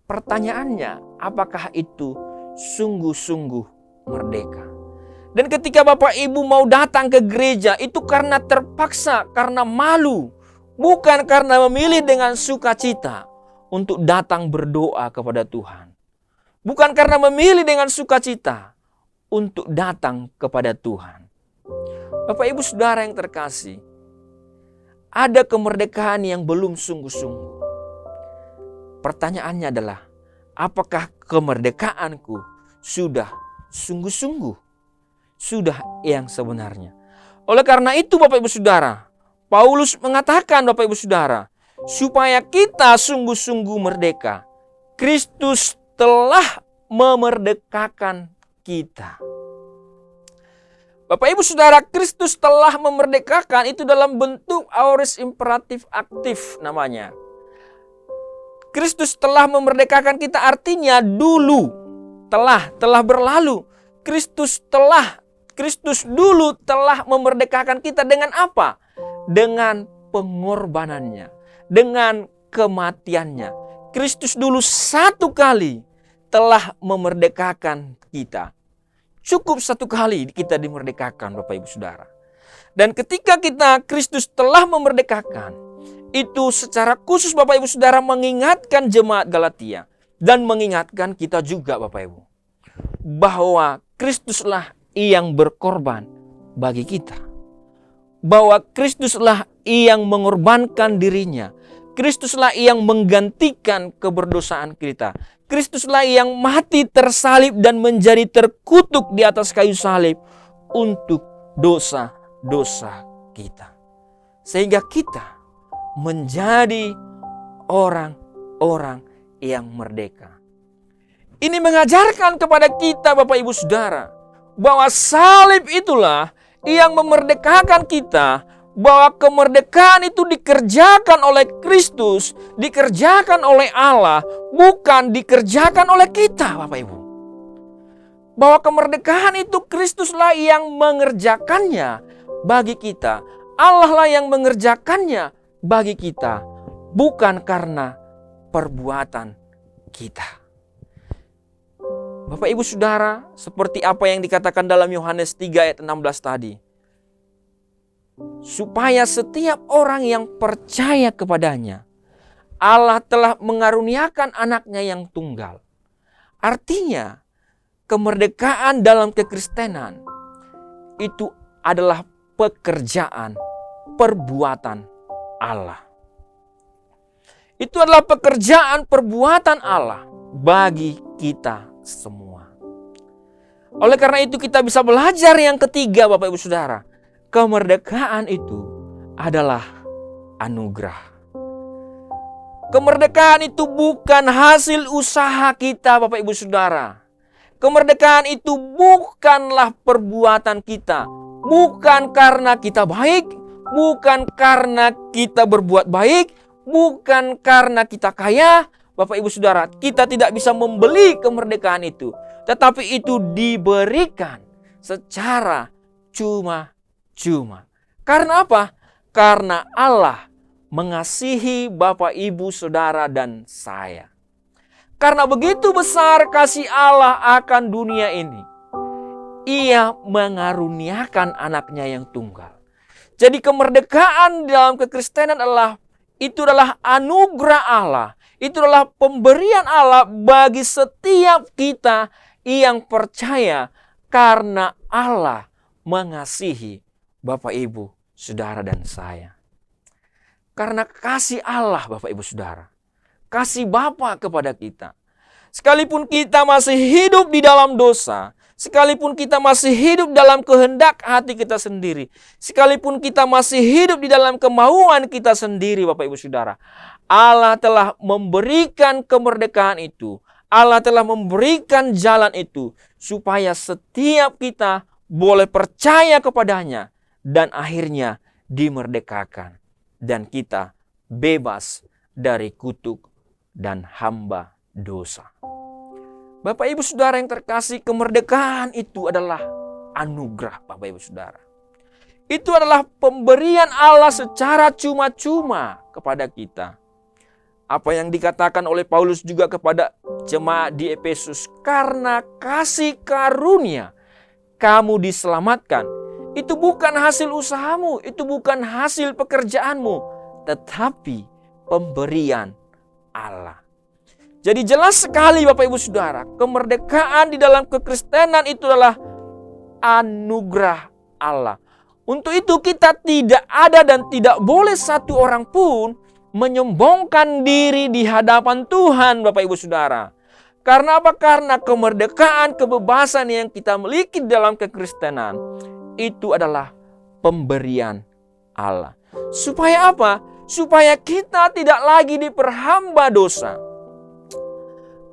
pertanyaannya, apakah itu sungguh-sungguh merdeka? Dan ketika Bapak Ibu mau datang ke gereja, itu karena terpaksa, karena malu, bukan karena memilih dengan sukacita untuk datang berdoa kepada Tuhan. Bukan karena memilih dengan sukacita untuk datang kepada Tuhan. Bapak Ibu Saudara yang terkasih, ada kemerdekaan yang belum sungguh-sungguh. Pertanyaannya adalah, apakah kemerdekaanku sudah sungguh-sungguh? Sudah yang sebenarnya. Oleh karena itu Bapak Ibu Saudara, Paulus mengatakan Bapak Ibu Saudara, supaya kita sungguh-sungguh merdeka, Kristus telah memerdekakan kita. Bapak Ibu Saudara, Kristus telah memerdekakan itu dalam bentuk aorist imperatif aktif namanya. Kristus telah memerdekakan kita artinya dulu, telah berlalu. Kristus dulu telah memerdekakan kita dengan apa? Dengan pengorbanannya, dengan kematiannya. Kristus dulu satu kali telah memerdekakan kita. Cukup satu kali kita dimerdekakan Bapak Ibu Saudara. Dan ketika Kristus telah memerdekakan, itu secara khusus Bapak Ibu Saudara mengingatkan jemaat Galatia. Dan mengingatkan kita juga Bapak Ibu. Bahwa Kristuslah yang berkorban bagi kita. Bahwa Kristuslah yang mengorbankan dirinya. Kristuslah yang menggantikan keberdosaan kita. Kristuslah yang mati tersalib dan menjadi terkutuk di atas kayu salib untuk dosa-dosa kita. Sehingga kita menjadi orang-orang yang merdeka. Ini mengajarkan kepada kita Bapak Ibu Saudara bahwa salib itulah yang memerdekakan kita. Bahwa kemerdekaan itu dikerjakan oleh Kristus, dikerjakan oleh Allah, bukan dikerjakan oleh kita Bapak Ibu. Bahwa kemerdekaan itu Kristuslah yang mengerjakannya bagi kita. Allah lah yang mengerjakannya bagi kita, bukan karena perbuatan kita. Bapak Ibu Saudara, seperti apa yang dikatakan dalam Yohanes 3 ayat 16 tadi. Supaya setiap orang yang percaya kepadanya, Allah telah mengaruniakan anaknya yang tunggal. Artinya, kemerdekaan dalam kekristenan itu adalah pekerjaan, perbuatan Allah. Itu adalah pekerjaan perbuatan Allah bagi kita semua. Oleh karena itu kita bisa belajar yang ketiga, Bapak Ibu Saudara. Kemerdekaan itu adalah anugerah. Kemerdekaan itu bukan hasil usaha kita, Bapak Ibu Saudara. Kemerdekaan itu bukanlah perbuatan kita. Bukan karena kita baik, bukan karena kita berbuat baik, bukan karena kita kaya. Bapak Ibu Saudara, kita tidak bisa membeli kemerdekaan itu. Tetapi itu diberikan secara cuma-cuma. Karena apa? Karena Allah mengasihi Bapak, Ibu, Saudara, dan saya. Karena begitu besar kasih Allah akan dunia ini, Ia mengaruniakan anaknya yang tunggal. Jadi kemerdekaan dalam kekristenan adalah anugerah Allah. Itu adalah pemberian Allah bagi setiap kita yang percaya karena Allah mengasihi Bapak, Ibu, Saudara, dan saya. Karena kasih Allah, Bapak, Ibu, Saudara. Kasih Bapa kepada kita. Sekalipun kita masih hidup di dalam dosa, sekalipun kita masih hidup dalam kehendak hati kita sendiri, sekalipun kita masih hidup di dalam kemauan kita sendiri, Bapak, Ibu, Saudara, Allah telah memberikan kemerdekaan itu. Allah telah memberikan jalan itu supaya setiap kita boleh percaya kepadanya dan akhirnya dimerdekakan. Dan kita bebas dari kutuk dan hamba dosa. Bapak, Ibu, Saudara yang terkasih, kemerdekaan itu adalah anugerah, Bapak, Ibu, Saudara. Itu adalah pemberian Allah secara cuma-cuma kepada kita. Apa yang dikatakan oleh Paulus juga kepada jemaat di Efesus, karena kasih karunia kamu diselamatkan. Itu bukan hasil usahamu, itu bukan hasil pekerjaanmu, tetapi pemberian Allah. Jadi jelas sekali Bapak, Ibu, Saudara, kemerdekaan di dalam kekristenan itu adalah anugerah Allah. Untuk itu kita tidak ada dan tidak boleh satu orang pun menyombongkan diri di hadapan Tuhan, Bapak, Ibu, Saudara. Karena apa? Karena kemerdekaan, kebebasan yang kita miliki dalam kekristenan itu adalah pemberian Allah. Supaya apa? Supaya kita tidak lagi diperhamba dosa.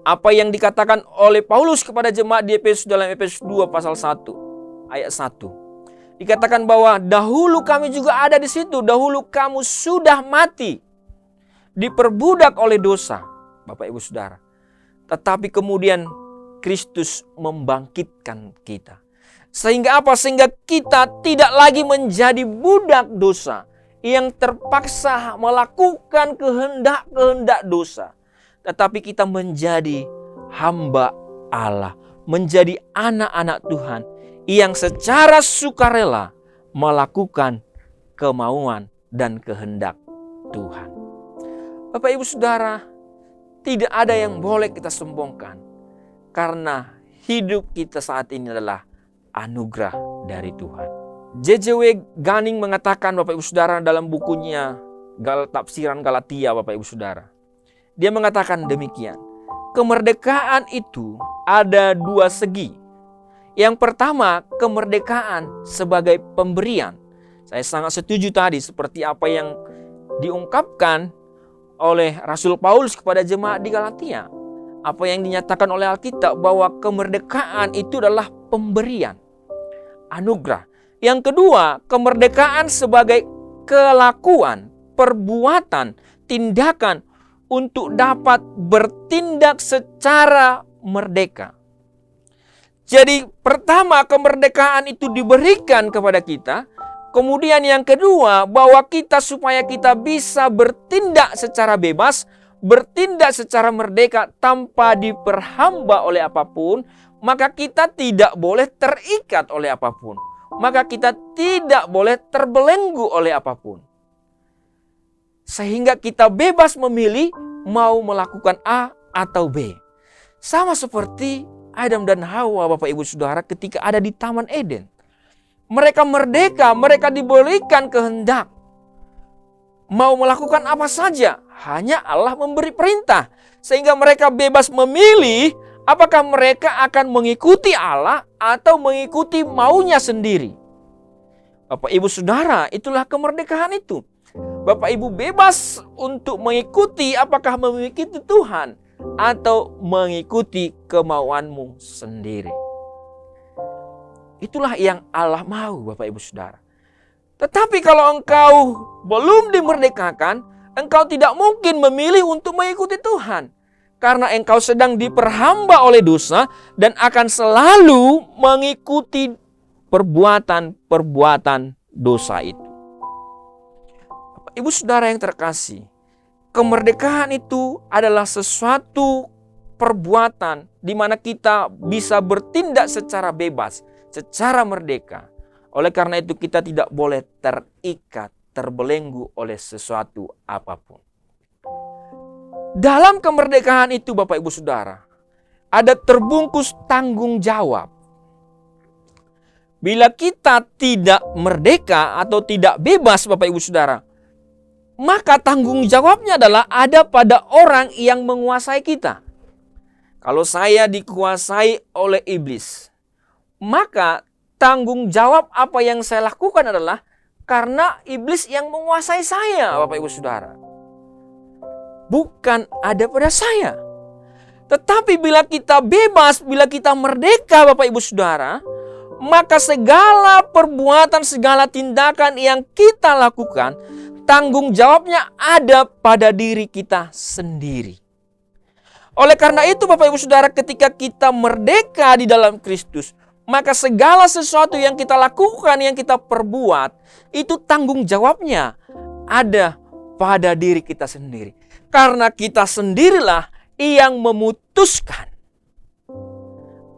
Apa yang dikatakan oleh Paulus kepada jemaat di Efesus dalam Efesus 2 pasal 1 ayat 1. Dikatakan bahwa dahulu kami juga ada di situ, dahulu kamu sudah mati, diperbudak oleh dosa, Bapak, Ibu, Saudara. Tetapi kemudian Kristus membangkitkan kita. Sehingga apa? Sehingga kita tidak lagi menjadi budak dosa yang terpaksa melakukan kehendak-kehendak dosa. Tetapi kita menjadi hamba Allah, menjadi anak-anak Tuhan yang secara sukarela melakukan kemauan dan kehendak Tuhan. Bapak, Ibu, Saudara, tidak ada yang boleh kita sombongkan karena hidup kita saat ini adalah anugerah dari Tuhan. J.J.W. Gunning mengatakan, Bapak, Ibu, Saudara, dalam bukunya Tafsiran Galatia, Bapak, Ibu, Saudara. Dia mengatakan demikian. Kemerdekaan itu ada dua segi. Yang pertama, kemerdekaan sebagai pemberian. Saya sangat setuju tadi seperti apa yang diungkapkan oleh Rasul Paulus kepada jemaat di Galatia. Apa yang dinyatakan oleh Alkitab bahwa kemerdekaan itu adalah pemberian, anugerah. Yang kedua, kemerdekaan sebagai kelakuan, perbuatan, tindakan untuk dapat bertindak secara merdeka. Jadi pertama, kemerdekaan itu diberikan kepada kita. Kemudian yang kedua, bahwa kita supaya kita bisa bertindak secara bebas, bertindak secara merdeka tanpa diperhamba oleh apapun, maka kita tidak boleh terikat oleh apapun. Maka kita tidak boleh terbelenggu oleh apapun. Sehingga kita bebas memilih mau melakukan A atau B. Sama seperti Adam dan Hawa, Bapak, Ibu, Saudara, ketika ada di Taman Eden. Mereka merdeka, mereka diberikan kehendak. Mau melakukan apa saja, hanya Allah memberi perintah. Sehingga mereka bebas memilih apakah mereka akan mengikuti Allah atau mengikuti maunya sendiri. Bapak Ibu Saudara, itulah kemerdekaan itu. Bapak Ibu bebas untuk mengikuti apakah mengikuti Tuhan atau mengikuti kemauanmu sendiri. Itulah yang Allah mau, Bapak Ibu Saudara. Tetapi kalau engkau belum dimerdekakan, engkau tidak mungkin memilih untuk mengikuti Tuhan. Karena engkau sedang diperhamba oleh dosa dan akan selalu mengikuti perbuatan-perbuatan dosa itu. Bapak Ibu Saudara yang terkasih, kemerdekaan itu adalah sesuatu perbuatan di mana kita bisa bertindak secara bebas, secara merdeka. Oleh karena itu kita tidak boleh terikat, terbelenggu oleh sesuatu apapun. Dalam kemerdekaan itu Bapak Ibu Saudara, ada terbungkus tanggung jawab. Bila kita tidak merdeka atau tidak bebas Bapak Ibu Saudara, maka tanggung jawabnya adalah ada pada orang yang menguasai kita. Kalau saya dikuasai oleh iblis, maka tanggung jawab apa yang saya lakukan adalah karena iblis yang menguasai saya, Bapak Ibu Saudara. Bukan ada pada saya. Tetapi bila kita bebas, bila kita merdeka Bapak Ibu Saudara, maka segala perbuatan, segala tindakan yang kita lakukan, tanggung jawabnya ada pada diri kita sendiri. Oleh karena itu Bapak Ibu Saudara, ketika kita merdeka di dalam Kristus, maka segala sesuatu yang kita lakukan, yang kita perbuat, itu tanggung jawabnya ada pada diri kita sendiri. Karena kita sendirilah yang memutuskan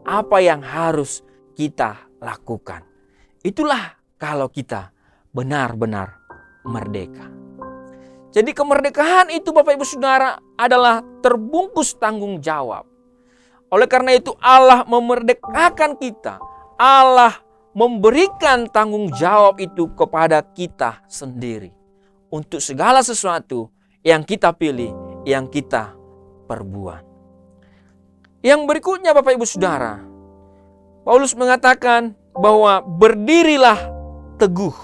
apa yang harus kita lakukan. Itulah kalau kita benar-benar merdeka. Jadi kemerdekaan itu Bapak Ibu Saudara adalah terbungkus tanggung jawab. Oleh karena itu Allah memerdekakan kita. Allah memberikan tanggung jawab itu kepada kita sendiri. Untuk segala sesuatu yang kita pilih, yang kita perbuat. Yang berikutnya Bapak Ibu Saudara, Paulus mengatakan bahwa berdirilah teguh.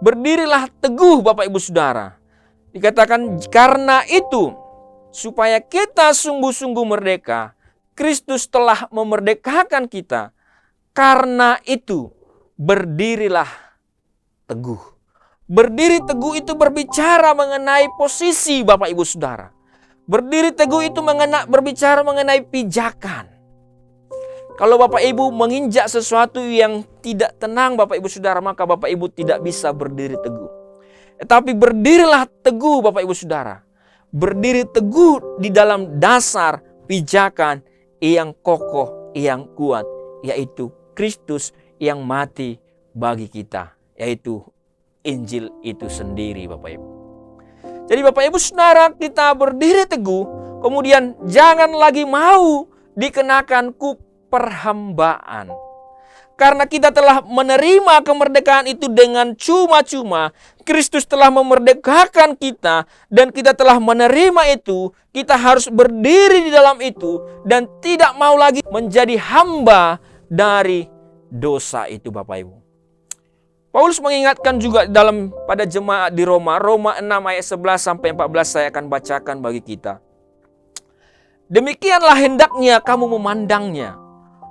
Berdirilah teguh Bapak Ibu Saudara. Dikatakan karena itu, supaya kita sungguh-sungguh merdeka, Kristus telah memerdekakan kita. Karena itu, berdirilah teguh. Berdiri teguh itu berbicara mengenai posisi Bapak Ibu Saudara. Berdiri teguh itu berbicara mengenai pijakan. Kalau Bapak Ibu menginjak sesuatu yang tidak tenang Bapak Ibu Saudara, maka Bapak Ibu tidak bisa berdiri teguh. Tetapi berdirilah teguh Bapak Ibu Saudara. Berdiri teguh di dalam dasar pijakan yang kokoh, yang kuat, yaitu Kristus yang mati bagi kita, yaitu Injil itu sendiri Bapak Ibu. Jadi Bapak Ibu Saudara, kita berdiri teguh, kemudian jangan lagi mau dikenakan kuk perhambaan. Karena kita telah menerima kemerdekaan itu dengan cuma-cuma, Kristus telah memerdekakan kita dan kita telah menerima itu, kita harus berdiri di dalam itu dan tidak mau lagi menjadi hamba dari dosa itu Bapak Ibu. Paulus mengingatkan juga pada jemaat di Roma 6 ayat 11 sampai 14 saya akan bacakan bagi kita. Demikianlah hendaknya kamu memandangnya,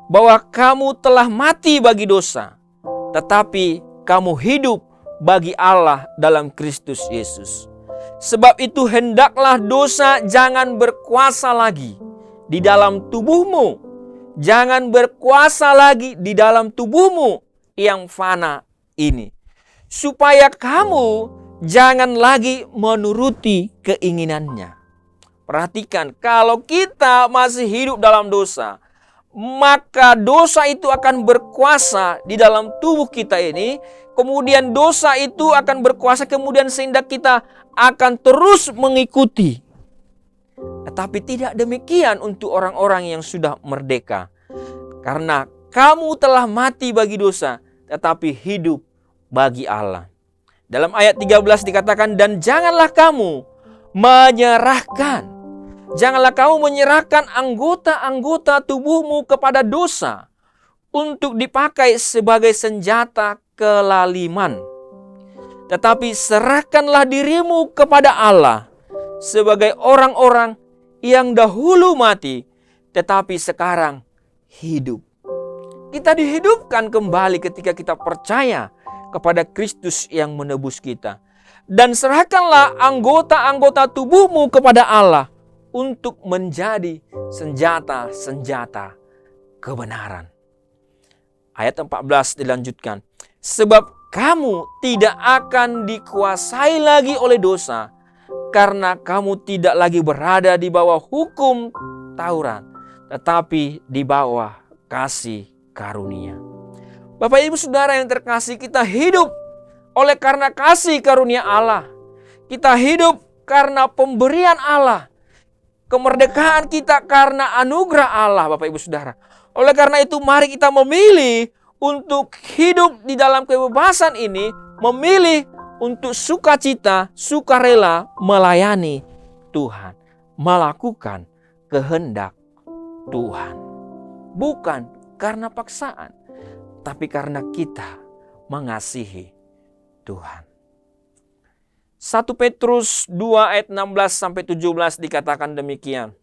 bahwa kamu telah mati bagi dosa, tetapi kamu hidup bagi Allah dalam Kristus Yesus. Sebab itu hendaklah dosa jangan berkuasa lagi di dalam tubuhmu. Jangan berkuasa lagi di dalam tubuhmu yang fana ini. Supaya kamu jangan lagi menuruti keinginannya. Perhatikan, kalau kita masih hidup dalam dosa, maka dosa itu akan berkuasa di dalam tubuh kita ini. Kemudian dosa itu akan berkuasa kemudian sehingga kita akan terus mengikuti. Tetapi tidak demikian untuk orang-orang yang sudah merdeka. Karena kamu telah mati bagi dosa, tetapi hidup bagi Allah. Dalam ayat 13 dikatakan, dan janganlah kamu menyerahkan. Janganlah kamu menyerahkan anggota-anggota tubuhmu kepada dosa untuk dipakai sebagai senjata kelaliman. Tetapi serahkanlah dirimu kepada Allah sebagai orang-orang yang dahulu mati, tetapi sekarang hidup. Kita dihidupkan kembali ketika kita percaya kepada Kristus yang menebus kita. Dan serahkanlah anggota-anggota tubuhmu kepada Allah untuk menjadi senjata-senjata kebenaran. Ayat 14 dilanjutkan. Sebab kamu tidak akan dikuasai lagi oleh dosa, karena kamu tidak lagi berada di bawah hukum Taurat, tetapi di bawah kasih karunia. Bapak Ibu Saudara yang terkasih, kita hidup oleh karena kasih karunia Allah. Kita hidup karena pemberian Allah. Kemerdekaan kita karena anugerah Allah, Bapak Ibu Saudara. Oleh karena itu mari kita memilih untuk hidup di dalam kebebasan ini, memilih untuk sukacita, sukarela melayani Tuhan, melakukan kehendak Tuhan. Bukan karena paksaan, tapi karena kita mengasihi Tuhan. 1 Petrus 2 ayat 16-17 dikatakan demikian.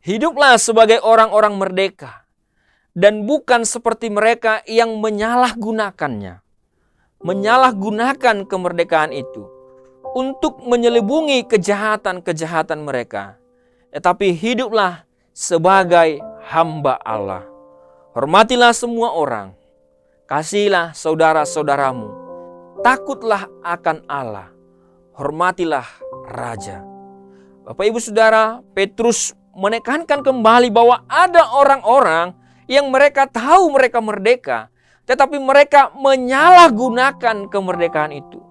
Hiduplah sebagai orang-orang merdeka dan bukan seperti mereka yang menyalahgunakannya. Menyalahgunakan kemerdekaan itu untuk menyelubungi kejahatan-kejahatan mereka. Tetapi hiduplah sebagai hamba Allah. Hormatilah semua orang. Kasihilah saudara-saudaramu. Takutlah akan Allah. Hormatilah Raja. Bapak Ibu Saudara, Petrus menekankan kembali bahwa ada orang-orang yang mereka tahu mereka merdeka, tetapi mereka menyalahgunakan kemerdekaan itu.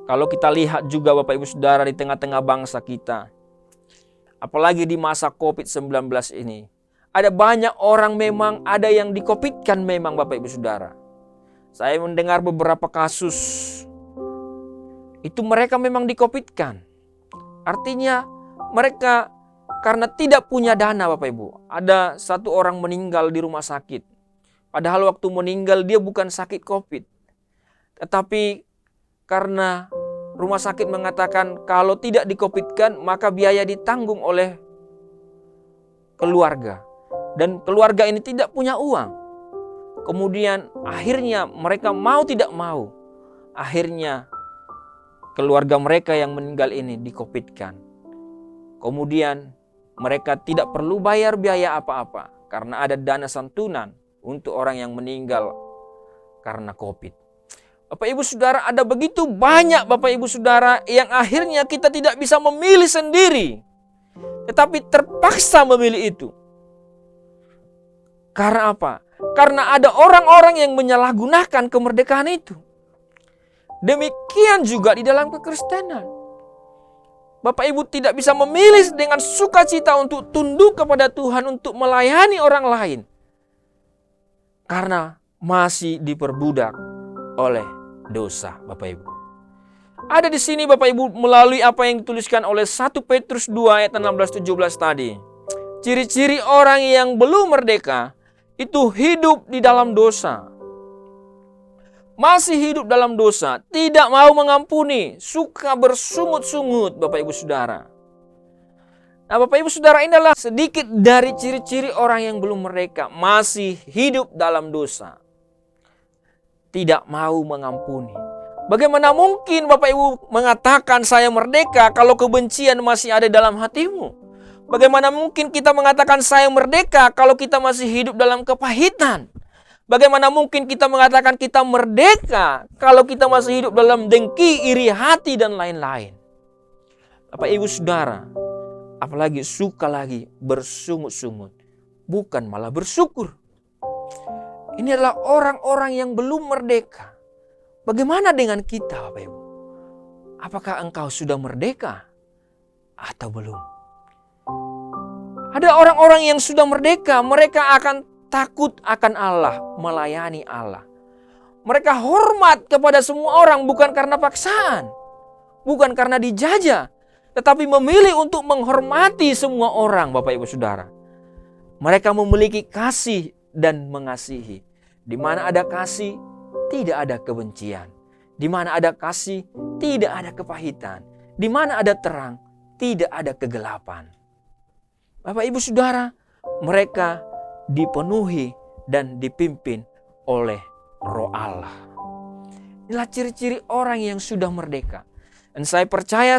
Kalau kita lihat juga Bapak Ibu Saudara di tengah-tengah bangsa kita, apalagi di masa COVID-19 ini, ada banyak orang memang ada yang di-COVID-kan memang Bapak Ibu Saudara. Saya mendengar beberapa kasus, itu mereka memang di-COVID-kan. Artinya mereka karena tidak punya dana Bapak Ibu. Ada satu orang meninggal di rumah sakit. Padahal waktu meninggal dia bukan sakit COVID. Tetapi karena rumah sakit mengatakan kalau tidak di-COVID-kan maka biaya ditanggung oleh keluarga. Dan keluarga ini tidak punya uang. Kemudian akhirnya mereka mau tidak mau. Akhirnya keluarga mereka yang meninggal ini di-COVID-kan. Kemudian mereka tidak perlu bayar biaya apa-apa. Karena ada dana santunan untuk orang yang meninggal karena COVID. Bapak Ibu Saudara, ada begitu banyak Bapak Ibu Saudara yang akhirnya kita tidak bisa memilih sendiri. Tetapi terpaksa memilih itu. Karena apa? Karena ada orang-orang yang menyalahgunakan kemerdekaan itu. Demikian juga di dalam kekristenan. Bapak Ibu tidak bisa memilih dengan sukacita untuk tunduk kepada Tuhan, untuk melayani orang lain. Karena masih diperbudak oleh dosa, Bapak Ibu. Ada di sini Bapak Ibu melalui apa yang dituliskan oleh 1 Petrus 2 ayat 16-17 tadi. Ciri-ciri orang yang belum merdeka itu hidup di dalam dosa. Masih hidup dalam dosa, tidak mau mengampuni, suka bersungut-sungut Bapak Ibu Saudara. Nah Bapak Ibu Saudara, ini adalah sedikit dari ciri-ciri orang yang belum merdeka, masih hidup dalam dosa. Tidak mau mengampuni. Bagaimana mungkin Bapak Ibu mengatakan saya merdeka kalau kebencian masih ada dalam hatimu? Bagaimana mungkin kita mengatakan saya merdeka kalau kita masih hidup dalam kepahitan? Bagaimana mungkin kita mengatakan kita merdeka kalau kita masih hidup dalam dengki, iri hati, dan lain-lain? Bapak Ibu Saudara, apalagi suka lagi bersungut-sungut, bukan malah bersyukur. Ini adalah orang-orang yang belum merdeka. Bagaimana dengan kita Bapak Ibu? Apakah engkau sudah merdeka atau belum? Ada orang-orang yang sudah merdeka, mereka akan takut akan Allah, melayani Allah. Mereka hormat kepada semua orang bukan karena paksaan, bukan karena dijajah, tetapi memilih untuk menghormati semua orang, Bapak Ibu Saudara. Mereka memiliki kasih dan mengasihi. Di mana ada kasih, tidak ada kebencian. Di mana ada kasih, tidak ada kepahitan. Di mana ada terang, tidak ada kegelapan. Bapak Ibu Saudara, mereka dipenuhi dan dipimpin oleh Roh Allah. Inilah ciri-ciri orang yang sudah merdeka. Dan saya percaya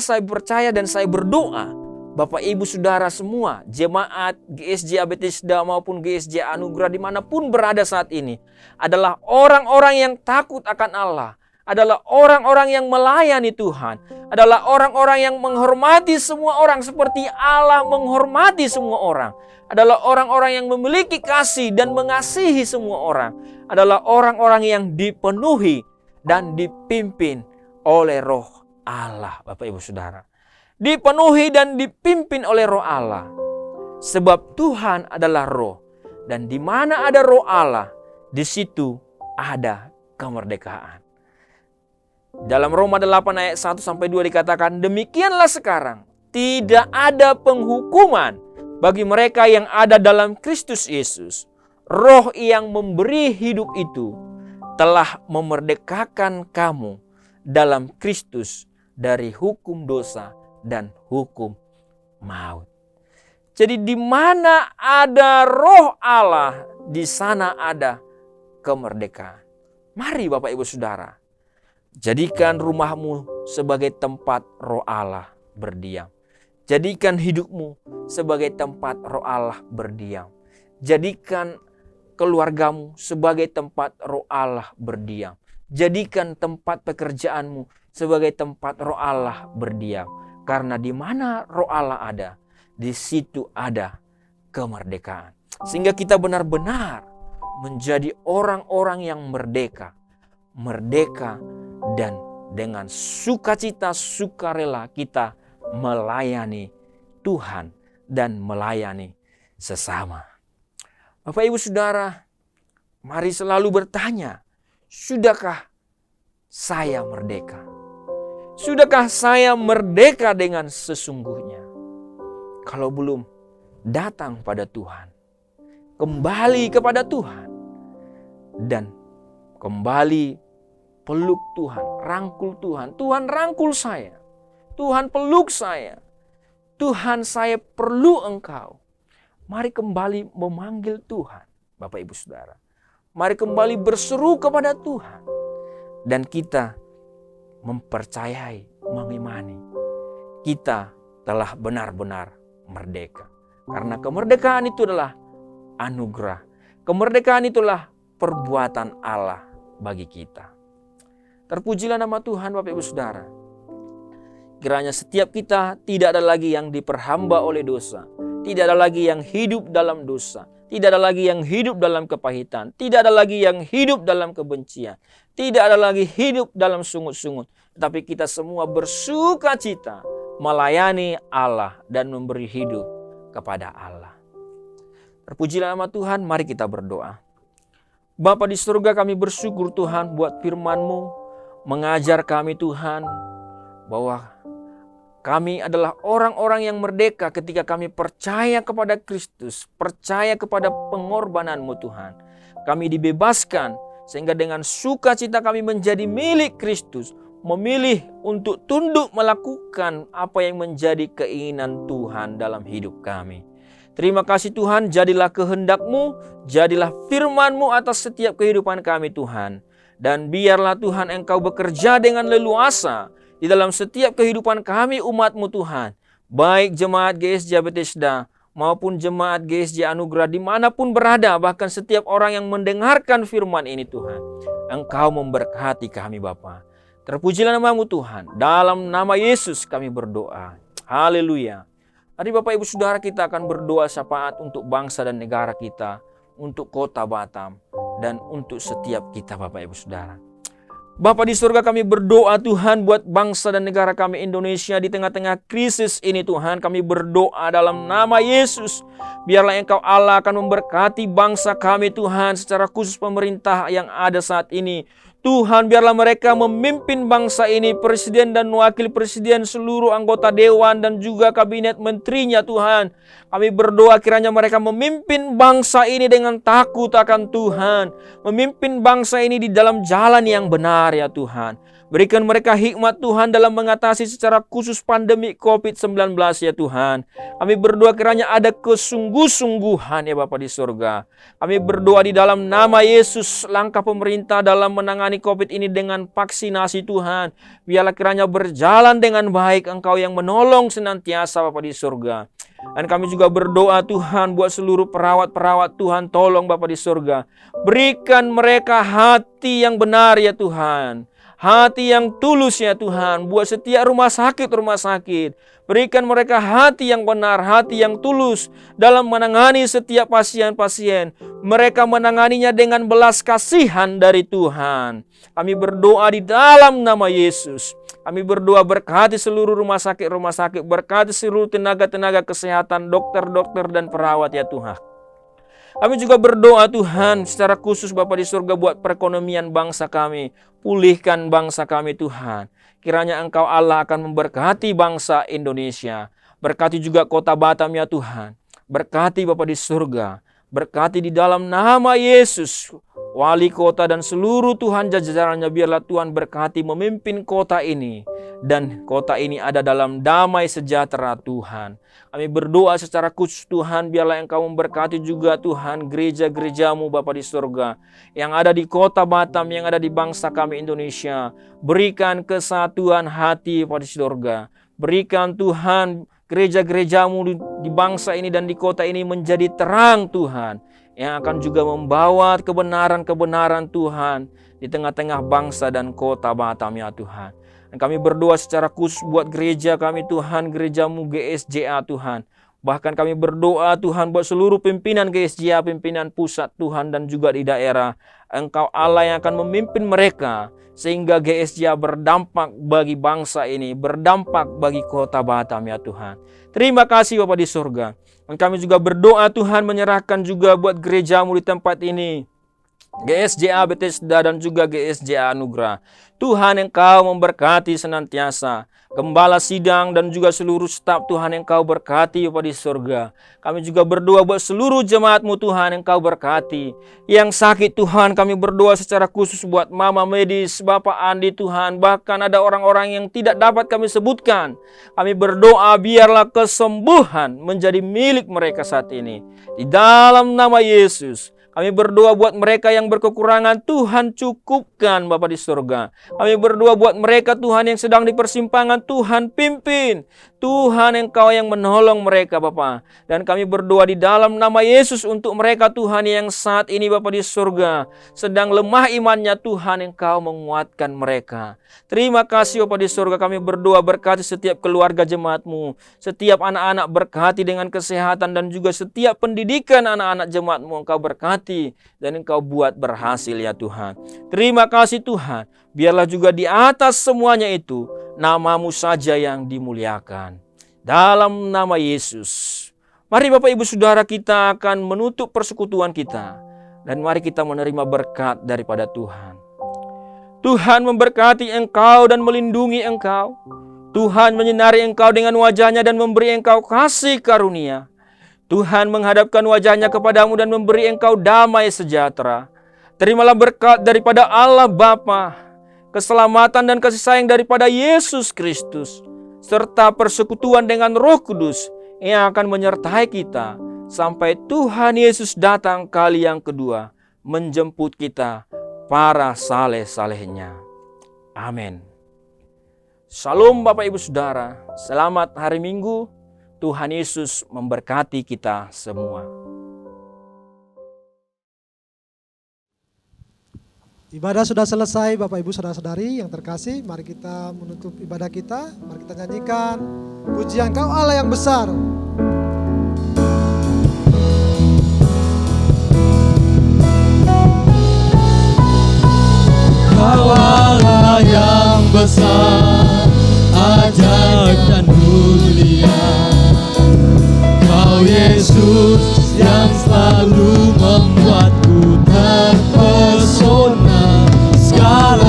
dan saya berdoa, Bapak Ibu Saudara semua, jemaat GSJ Bethesda maupun GSJ Anugerah dimanapun berada saat ini, adalah orang-orang yang takut akan Allah, adalah orang-orang yang melayani Tuhan, adalah orang-orang yang menghormati semua orang seperti Allah menghormati semua orang, adalah orang-orang yang memiliki kasih dan mengasihi semua orang, adalah orang-orang yang dipenuhi dan dipimpin oleh Roh Allah, Bapak Ibu Saudara. Dipenuhi dan dipimpin oleh Roh Allah. Sebab Tuhan adalah Roh. Dan di mana ada Roh Allah, di situ ada kemerdekaan. Dalam Roma 8 ayat 1-2 dikatakan, demikianlah sekarang tidak ada penghukuman bagi mereka yang ada dalam Kristus Yesus. Roh yang memberi hidup itu telah memerdekakan kamu dalam Kristus dari hukum dosa dan hukum maut. Jadi di mana ada Roh Allah, di sana ada kemerdekaan. Mari Bapak Ibu Saudara, jadikan rumahmu sebagai tempat Roh Allah berdiam. Jadikan hidupmu sebagai tempat Roh Allah berdiam. Jadikan keluargamu sebagai tempat Roh Allah berdiam. Jadikan tempat pekerjaanmu sebagai tempat Roh Allah berdiam. Karena di mana Roh Allah ada, di situ ada kemerdekaan. Sehingga kita benar-benar menjadi orang-orang yang merdeka. Merdeka dan dengan sukacita, sukarela kita melayani Tuhan dan melayani sesama. Bapak Ibu Saudara, mari selalu bertanya, sudahkah saya merdeka? Sudahkah saya merdeka dengan sesungguhnya? Kalau belum, datang pada Tuhan. Kembali kepada Tuhan. Dan kembali peluk Tuhan, rangkul Tuhan. Tuhan rangkul saya. Tuhan peluk saya. Tuhan, saya perlu Engkau. Mari kembali memanggil Tuhan, Bapak Ibu Saudara. Mari kembali berseru kepada Tuhan. Dan kita mempercayai, mengimani, kita telah benar-benar merdeka. Karena kemerdekaan itu adalah anugerah. Kemerdekaan itulah perbuatan Allah bagi kita. Terpujilah nama Tuhan Bapak Ibu Saudara. Kiranya setiap kita tidak ada lagi yang diperhamba oleh dosa. Tidak ada lagi yang hidup dalam dosa. Tidak ada lagi yang hidup dalam kepahitan. Tidak ada lagi yang hidup dalam kebencian. Tidak ada lagi hidup dalam sungut-sungut. Tetapi kita semua bersuka cita melayani Allah dan memberi hidup kepada Allah. Terpujilah nama Tuhan, mari kita berdoa. Bapa di surga, kami bersyukur Tuhan buat firman-Mu. Mengajar kami Tuhan bahwa kami adalah orang-orang yang merdeka ketika kami percaya kepada Kristus, percaya kepada pengorbanan-Mu Tuhan. Kami dibebaskan sehingga dengan sukacita kami menjadi milik Kristus, memilih untuk tunduk melakukan apa yang menjadi keinginan Tuhan dalam hidup kami. Terima kasih Tuhan, jadilah kehendak-Mu, jadilah firman-Mu atas setiap kehidupan kami Tuhan. Dan biarlah Tuhan Engkau bekerja dengan leluasa di dalam setiap kehidupan kami umat-Mu Tuhan. Baik jemaat GSJ Bethesda maupun jemaat GSJ Anugerah dimanapun berada. Bahkan setiap orang yang mendengarkan firman ini Tuhan. Engkau memberkati kami Bapa. Terpujilah nama-Mu Tuhan. Dalam nama Yesus kami berdoa. Haleluya. Mari Bapak Ibu Saudara, kita akan berdoa syafaat untuk bangsa dan negara kita. Untuk kota Batam. Dan untuk setiap kita Bapak Ibu Saudara. Bapa di surga, kami berdoa Tuhan buat bangsa dan negara kami Indonesia di tengah-tengah krisis ini Tuhan. Kami berdoa dalam nama Yesus. Biarlah Engkau Allah akan memberkati bangsa kami Tuhan, secara khusus pemerintah yang ada saat ini. Tuhan, biarlah mereka memimpin bangsa ini, presiden dan wakil presiden, seluruh anggota dewan dan juga kabinet menterinya Tuhan. Kami berdoa kiranya mereka memimpin bangsa ini dengan takut akan Tuhan. Memimpin bangsa ini di dalam jalan yang benar ya Tuhan. Berikan mereka hikmat Tuhan dalam mengatasi secara khusus pandemi COVID-19 ya Tuhan. Kami berdoa kiranya ada kesungguh-sungguhan ya Bapa di surga. Kami berdoa di dalam nama Yesus, langkah pemerintah dalam menangani COVID ini dengan vaksinasi Tuhan. Biarlah kiranya berjalan dengan baik, Engkau yang menolong senantiasa Bapa di surga. Dan kami juga berdoa Tuhan buat seluruh perawat-perawat Tuhan, tolong Bapa di surga. Berikan mereka hati yang benar ya Tuhan. Hati yang tulus ya Tuhan, buat setiap rumah sakit. Berikan mereka hati yang benar, hati yang tulus dalam menangani setiap pasien-pasien. Mereka menanganinya dengan belas kasihan dari Tuhan. Kami berdoa di dalam nama Yesus. Kami berdoa berkati seluruh rumah sakit, berkati seluruh tenaga-tenaga kesehatan, dokter-dokter dan perawat ya Tuhan. Kami juga berdoa Tuhan secara khusus Bapa di surga buat perekonomian bangsa kami. Pulihkan bangsa kami Tuhan. Kiranya Engkau Allah akan memberkati bangsa Indonesia. Berkati juga kota Batam ya Tuhan. Berkati Bapa di surga. Berkati di dalam nama Yesus. Wali kota dan seluruh Tuhan jajarannya, biarlah Tuhan berkati memimpin kota ini. Dan kota ini ada dalam damai sejahtera Tuhan. Kami berdoa secara khusus Tuhan, biarlah Engkau memberkati juga Tuhan gereja-gerejamu Bapa di surga. Yang ada di kota Batam, yang ada di bangsa kami Indonesia. Berikan kesatuan hati Bapa di surga. Berikan Tuhan gereja-gerejamu di bangsa ini dan di kota ini menjadi terang Tuhan. Yang akan juga membawa kebenaran-kebenaran Tuhan di tengah-tengah bangsa dan kota Batam ya Tuhan. Dan kami berdoa secara khusus buat gereja kami Tuhan, gerejamu GSJA Tuhan. Bahkan kami berdoa Tuhan buat seluruh pimpinan GSJA, pimpinan pusat Tuhan dan juga di daerah. Engkau Allah yang akan memimpin mereka sehingga GSJA berdampak bagi bangsa ini, berdampak bagi kota Batam ya Tuhan. Terima kasih Bapa di surga. Dan kami juga berdoa Tuhan menyerahkan juga buat gerejamu di tempat ini. GSJA Bethesda dan juga GSJA Anugerah. Tuhan Engkau memberkati senantiasa. Gembala sidang dan juga seluruh staf Tuhan Engkau berkati Bapa di surga. Kami juga berdoa buat seluruh jemaat-Mu Tuhan Engkau berkati. Yang sakit Tuhan kami berdoa secara khusus buat Mama Medis, Bapak Andi Tuhan. Bahkan ada orang-orang yang tidak dapat kami sebutkan. Kami berdoa biarlah kesembuhan menjadi milik mereka saat ini. Di dalam nama Yesus. Kami berdoa buat mereka yang berkekurangan, Tuhan cukupkan Bapa di surga. Kami berdoa buat mereka Tuhan yang sedang di persimpangan, Tuhan pimpin. Tuhan Engkau yang menolong mereka Bapa. Dan kami berdoa di dalam nama Yesus untuk mereka Tuhan yang saat ini Bapa di surga sedang lemah imannya, Tuhan Engkau menguatkan mereka. Terima kasih Bapa di surga, kami berdoa berkati setiap keluarga jemaat-Mu. Setiap anak-anak berkati dengan kesehatan dan juga setiap pendidikan anak-anak jemaat-Mu Engkau berkati dan Engkau buat berhasil ya Tuhan. Terima kasih Tuhan, biarlah juga di atas semuanya itu nama-Mu saja yang dimuliakan. Dalam nama Yesus. Mari Bapak Ibu Saudara kita akan menutup persekutuan kita. Dan mari kita menerima berkat daripada Tuhan. Tuhan memberkati engkau dan melindungi engkau. Tuhan menyinari engkau dengan wajahnya dan memberi engkau kasih karunia. Tuhan menghadapkan wajahnya kepadamu dan memberi engkau damai sejahtera. Terimalah berkat daripada Allah Bapa, keselamatan dan kasih sayang daripada Yesus Kristus, serta persekutuan dengan Roh Kudus yang akan menyertai kita sampai Tuhan Yesus datang kali yang kedua menjemput kita para saleh-salehnya. Amin. Shalom Bapak Ibu Saudara, selamat hari Minggu. Tuhan Yesus memberkati kita semua. Ibadah sudah selesai Bapak Ibu Saudara-saudari yang terkasih. Mari kita menutup ibadah kita. Mari kita nyanyikan pujian Kau Allah yang besar. Kau Allah yang besar, ajaib dan mulia. Kau Yesus yang selalu membuatku terpesona. Segala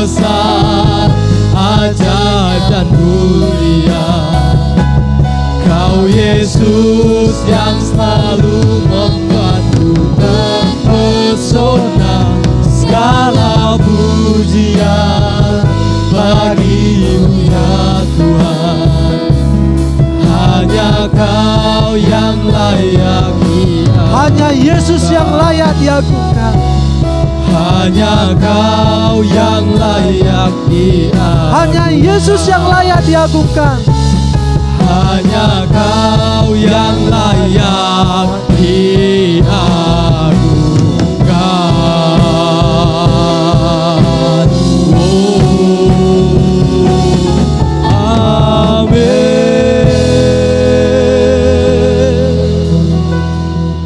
besar, ajaib dan mulia. Kau Yesus yang selalu membuatku terpesona. Segala pujian bagimu ya Tuhan. Hanya Kau yang layak diagungkan. Hanya Yesus yang layak diagungkan. Hanya Kau yang layak diagungkan. Hanya Yesus yang layak diagungkan. Hanya Kau yang layak diagungkan.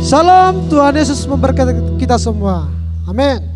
Salam, Tuhan Yesus memberkati kita semua. Amin.